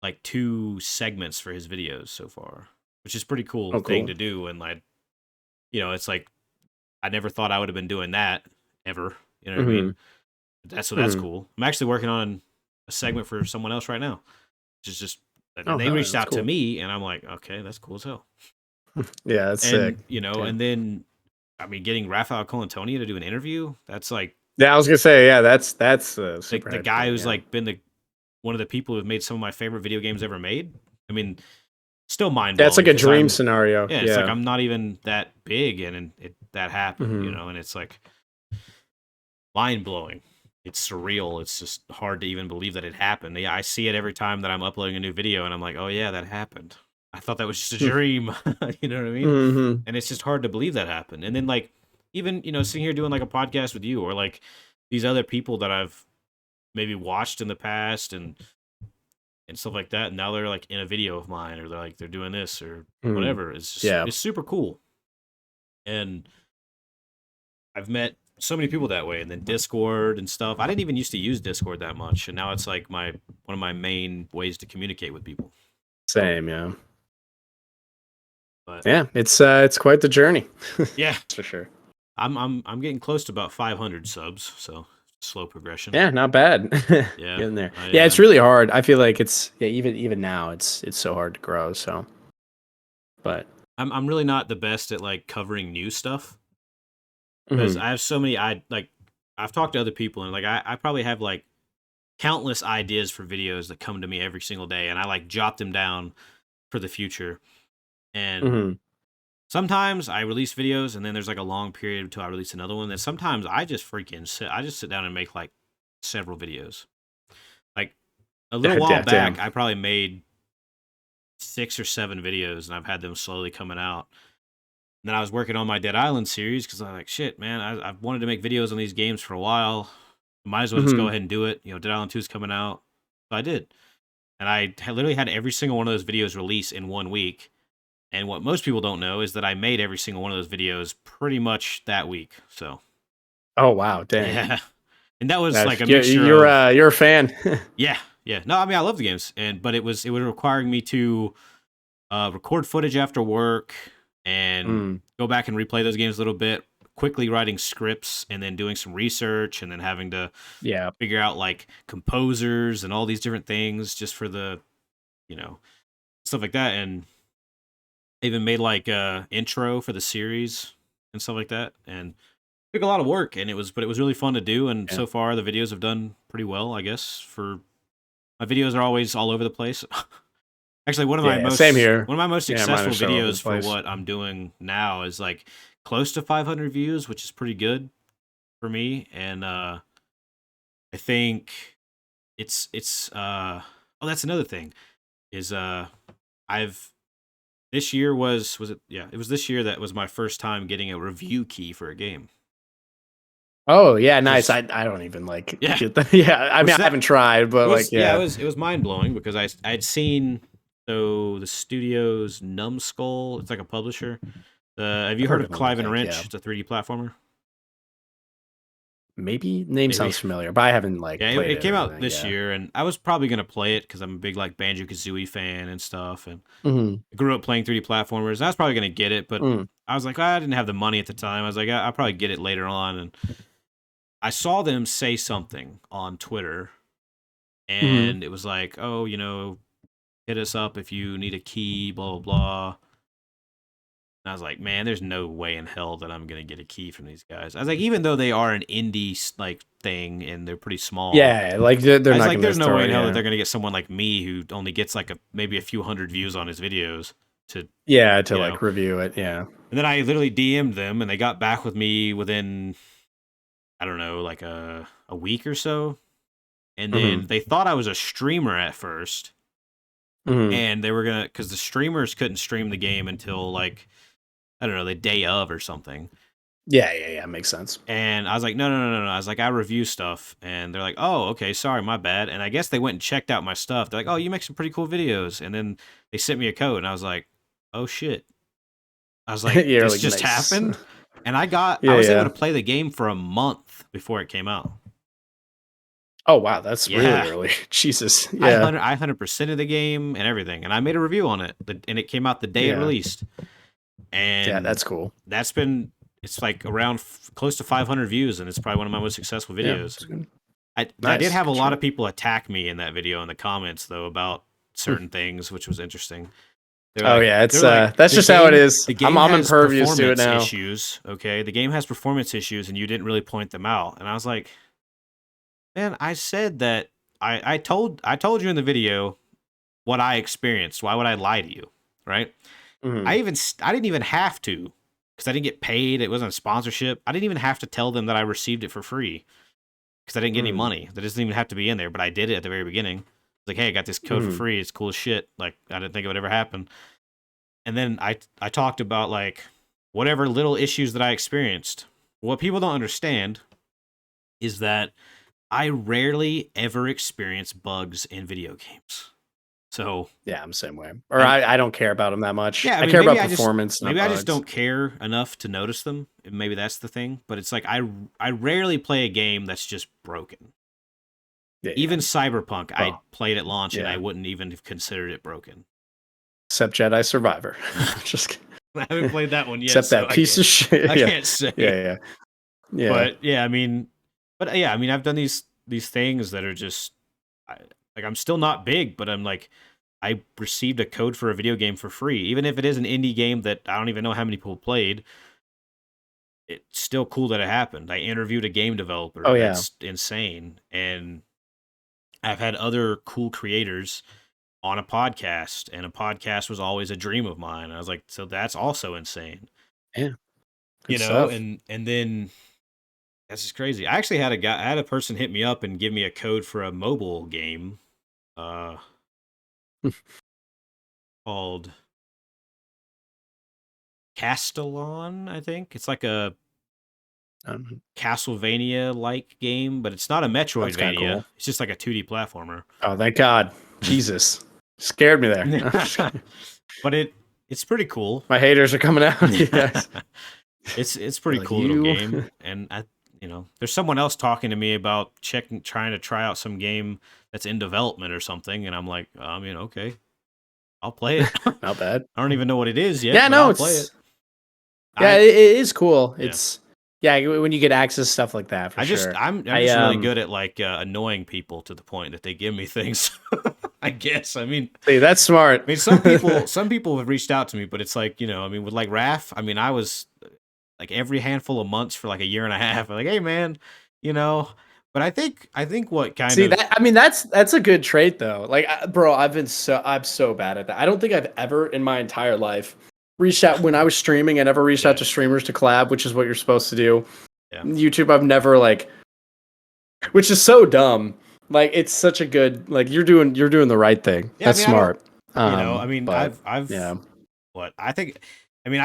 like 2 segments for his videos so far, which is pretty cool Oh, thing cool. to do. And like, it's like I never thought I would have been doing that ever. You know what I mean? That's cool. I'm actually working on a segment for someone else right now. Just Oh, they reached that's out to cool. me, and I'm like, okay, that's cool as hell. Yeah, that's sick. And and then I mean, getting Rafael Colantonio to do an interview, that's like Yeah, I was gonna say, yeah, that's super the hype guy for me, who's yeah. like been one of the people who've made some of my favorite video games ever made. I mean, still mind blowing. That's like a dream scenario. Yeah, it's like I'm not even that big, and that happened, and it's like mind blowing. It's surreal. It's just hard to even believe that it happened. Yeah, I see it every time that I'm uploading a new video, and I'm like, oh yeah, that happened. I thought that was just a dream. You know what I mean? And it's just hard to believe that happened. And then like even sitting here doing like a podcast with you, or like these other people that I've maybe watched in the past and stuff like that. And now they're like in a video of mine, or they're doing this or whatever. It's just it's super cool. And I've met so many people that way, and then Discord and stuff. I didn't even used to use Discord that much, and now it's like one of my main ways to communicate with people. Same, yeah. But yeah, it's quite the journey. Yeah, that's for sure. I'm getting close to about 500 subs, so slow progression. Yeah, not bad. Yeah, getting there. Yeah, it's really hard. I feel like it's even now it's so hard to grow. So, but I'm really not the best at like covering new stuff, because I have so many. I've talked to other people, and like I probably have like countless ideas for videos that come to me every single day, and I like jot them down for the future. And sometimes I release videos, and then there's like a long period until I release another one. And sometimes I just sit down and make like several videos. Like a little while back, I probably made 6 or 7 videos, and I've had them slowly coming out. And then I was working on my Dead Island series, because I was like, shit, man, I've wanted to make videos on these games for a while. Might as well just go ahead and do it. Dead Island 2 is coming out. So I did. And I literally had every single one of those videos release in 1 week. And what most people don't know is that I made every single one of those videos pretty much that week. So. Oh wow, dang. Yeah. And that was like a mixture you're a fan. Yeah. No, I mean I love the games, but it was requiring me to record footage after work and go back and replay those games a little bit, quickly writing scripts, and then doing some research, and then having to figure out like composers and all these different things just for the stuff like that. And I even made like a intro for the series and stuff like that, and it took a lot of work, and it was really fun to do. And so far the videos have done pretty well, I guess. For my videos are always all over the place. Actually, one of my most successful videos for what I'm doing now is like close to 500 views, which is pretty good for me. And I think it's oh, that's another thing is this year was it? Yeah, it was this year that was my first time getting a review key for a game. Oh yeah, nice. I don't even like get that. Yeah, I mean I haven't tried, but it was mind blowing, because I'd seen the studio's Numbskull. It's like a publisher. Have you heard of Clive and Wrench? Yeah. It's a 3D platformer. Maybe name sounds familiar, but I haven't like. Yeah, it came out this year, and I was probably gonna play it because I'm a big like Banjo-Kazooie fan and stuff, and I grew up playing 3D platformers. And I was probably gonna get it, but I was like, I didn't have the money at the time. I was like, I'll probably get it later on, and I saw them say something on Twitter, and it was like, oh, hit us up if you need a key, blah blah blah. And I was like, man, there's no way in hell that I'm gonna get a key from these guys. I was like, even though they are an indie like thing and they're pretty small, like they're not like, there's no way in hell that they're gonna get someone like me who only gets like maybe a few hundred views on his videos to like review it. Yeah. And then I literally DM'd them, and they got back with me within, I don't know, like a week or so. And then they thought I was a streamer at first, and they were gonna, because the streamers couldn't stream the game until like, I don't know, the day of or something. Yeah, makes sense. And I was like, no. I was like, I review stuff. And they're like, oh, okay, sorry, my bad. And I guess they went and checked out my stuff. They're like, oh, you make some pretty cool videos. And then they sent me a code, and I was like, oh shit. I was like, this like, just happened? And I was able to play the game for a month before it came out. Oh wow, that's really early. Jesus. Yeah. I 100%ed the game and everything, and I made a review on it, and it came out the day it released. And that's cool. That's been It's like around close to 500 views, and it's probably one of my most successful videos. I did have a lot of people attack me in that video in the comments though about certain things, which was interesting. It's that's just how it is. The game I'm has impervious to it now. issues, okay? The game has performance issues, and you didn't really point them out. And I was like, man, I said that I told you in the video what I experienced. Why would I lie to you, right? Mm-hmm. I didn't even have to, because I didn't get paid. It wasn't a sponsorship. I didn't even have to tell them that I received it for free, because I didn't get any money. That doesn't even have to be in there, but I did it at the very beginning. It's like, hey, I got this code for free. It's cool as shit. Like, I didn't think it would ever happen. And then I talked about like whatever little issues that I experienced. What people don't understand is that I rarely ever experience bugs in video games. So yeah, I'm the same way. Or I don't care about them that much. Yeah, I care about performance. Maybe I just don't care enough to notice them. Maybe that's the thing. But it's like I rarely play a game that's just broken. Yeah, even Cyberpunk, I played at launch and I wouldn't even have considered it broken. Except Jedi Survivor. Just kidding. I haven't played that one yet. Except that piece of shit. I can't say. Yeah. But I mean, I've done these things that are just like, I'm still not big, but I'm like, I received a code for a video game for free, even if it is an indie game that I don't even know how many people played. It's still cool that it happened. I interviewed a game developer. That's insane, and I've had other cool creators on a podcast, and a podcast was always a dream of mine. I was like, so that's also insane. Yeah. Good stuff. And then that's just crazy. I actually had a person hit me up and give me a code for a mobile game called Castellon, I think. It's like a Castlevania-like game, but it's not a Metroidvania. Cool. It's just like a 2D platformer. Oh, thank God. Jesus. Scared me there. But it's pretty cool. My haters are coming out. Yes. It's pretty cool little game. And there's someone else talking to me about trying to try out some game that's in development or something, and I'm like, okay, I'll play it. Not bad. I don't even know what it is yet. Yeah, no, I'll play it. Yeah, it is cool. It's when you get access to stuff like that. I'm just really good at like annoying people to the point that they give me things. I guess. I mean, hey, that's smart. I mean, some people have reached out to me, but it's like, with like Raph, I was like every handful of months for like a year and a half. I'm like, hey man, But I think what kind of that's a good trait though. Like, bro, I'm so bad at that. I don't think I've ever in my entire life reached out when I was streaming. I never reached out to streamers to collab, which is what you're supposed to do. Yeah. YouTube, I've never which is so dumb. Like, it's such a good, like, you're doing the right thing. Yeah, that's smart. I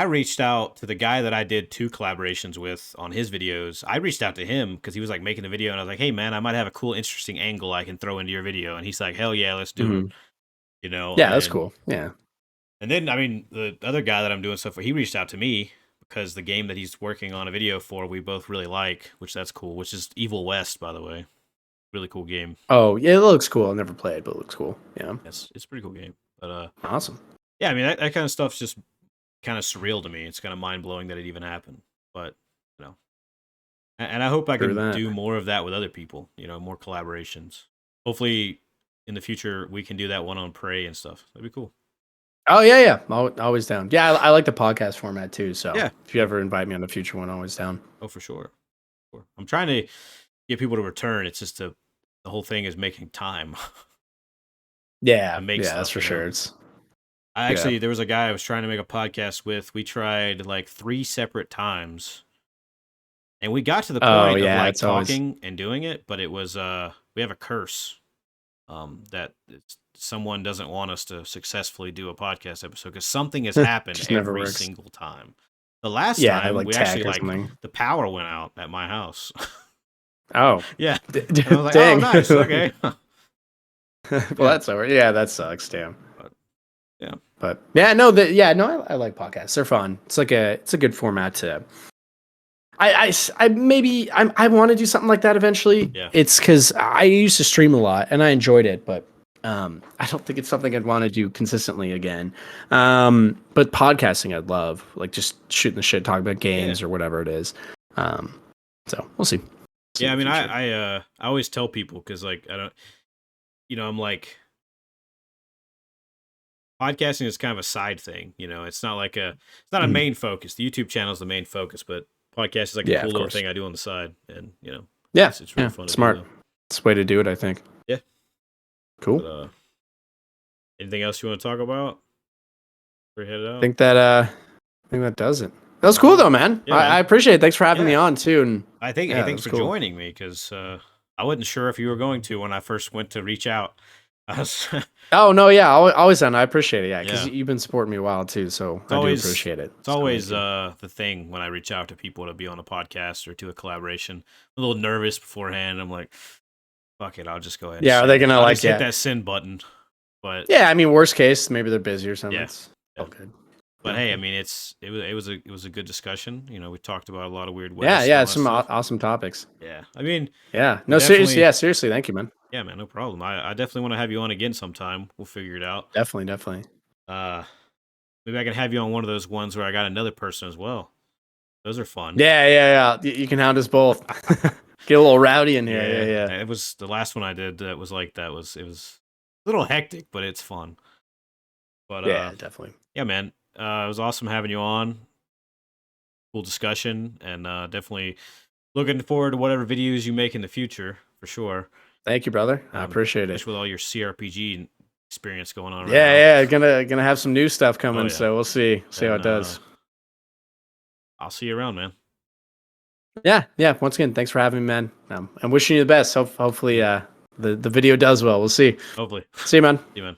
reached out to the guy that I did 2 collaborations with on his videos. I reached out to him because he was like making a video, and I was like, hey man, I might have a cool, interesting angle I can throw into your video. And he's like, hell yeah, let's do it. Yeah, that's cool. Yeah. And then, the other guy that I'm doing stuff for, he reached out to me because the game that he's working on a video for, we both really like, which that's cool, which is Evil West, by the way. Really cool game. Oh, yeah, it looks cool. I never played, but it looks cool. Yeah. It's a pretty cool game. But awesome. Yeah, that kind of stuff's just kind of surreal to me. It's kind of mind-blowing that it even happened. But, and I hope I can do more of that with other people, more collaborations. Hopefully, in the future, we can do that one on Prey and stuff. That'd be cool. Oh, yeah. Always down. Yeah, I like the podcast format, too. So yeah, if you ever invite me on the future one, always down. Oh, for sure. I'm trying to get people to return. It's just the whole thing is making time. That's for sure. There was a guy I was trying to make a podcast with. We tried like 3 separate times, and we got to the point of talking and doing it, but it was we have a curse that someone doesn't want us to successful do a podcast episode because something has happened every single time. The last time we actually the power went out at my house. Oh yeah, and I was like, dang. Oh nice, okay. That's over. Yeah, that sucks. Damn. But I like podcasts. They're fun. It's a good format to. I want to do something like that eventually. Yeah. It's because I used to stream a lot and I enjoyed it, but I don't think it's something I'd want to do consistently again. But podcasting, I'd love, like just shooting the shit, talking about games or whatever it is. So we'll see. Yeah, I mean, I always tell people because like I don't, I'm like podcasting is kind of a side thing. It's not like it's not a main focus. The YouTube channel is the main focus, but podcast is like a cool little thing I do on the side, and it's really fun. Smart. It's the way to do it, I think. Yeah. Cool. But, anything else you want to talk about? Before we head out? I think that does it. That was cool though, man. Yeah, man. I appreciate it. Thanks for having me on too. And thanks for joining me because I wasn't sure if you were going to when I first went to reach out. Oh no, yeah, always on. I appreciate it, because you've been supporting me a while too, so I do appreciate it. It's always the thing when I reach out to people to be on a podcast or to a collaboration. I'm a little nervous beforehand. I'm like, fuck it, I'll just go ahead. Yeah, are they gonna hit that send button? But yeah, I mean, worst case, maybe they're busy or something. Yeah, it's all good. But hey, I mean, it was a good discussion. We talked about a lot of weird ways. Yeah, some awesome topics. Yeah, I mean, no, seriously, thank you, man. Yeah, man, no problem. I definitely want to have you on again sometime. We'll figure it out. Definitely. Maybe I can have you on one of those ones where I got another person as well. Those are fun. Yeah. You can hound us both. Get a little rowdy in here. Yeah. It was the last one I did that was like that. It was a little hectic, but it's fun. But yeah, definitely. Yeah, man. It was awesome having you on. Cool discussion, and definitely looking forward to whatever videos you make in the future for sure. Thank you, brother. I appreciate it. Especially with all your CRPG experience going on. Yeah. Gonna have some new stuff coming, so we'll see how it does. I'll see you around, man. Yeah. Once again, thanks for having me, man. I'm wishing you the best. Hopefully, the video does well. We'll see. Hopefully. See you, man. See you, man.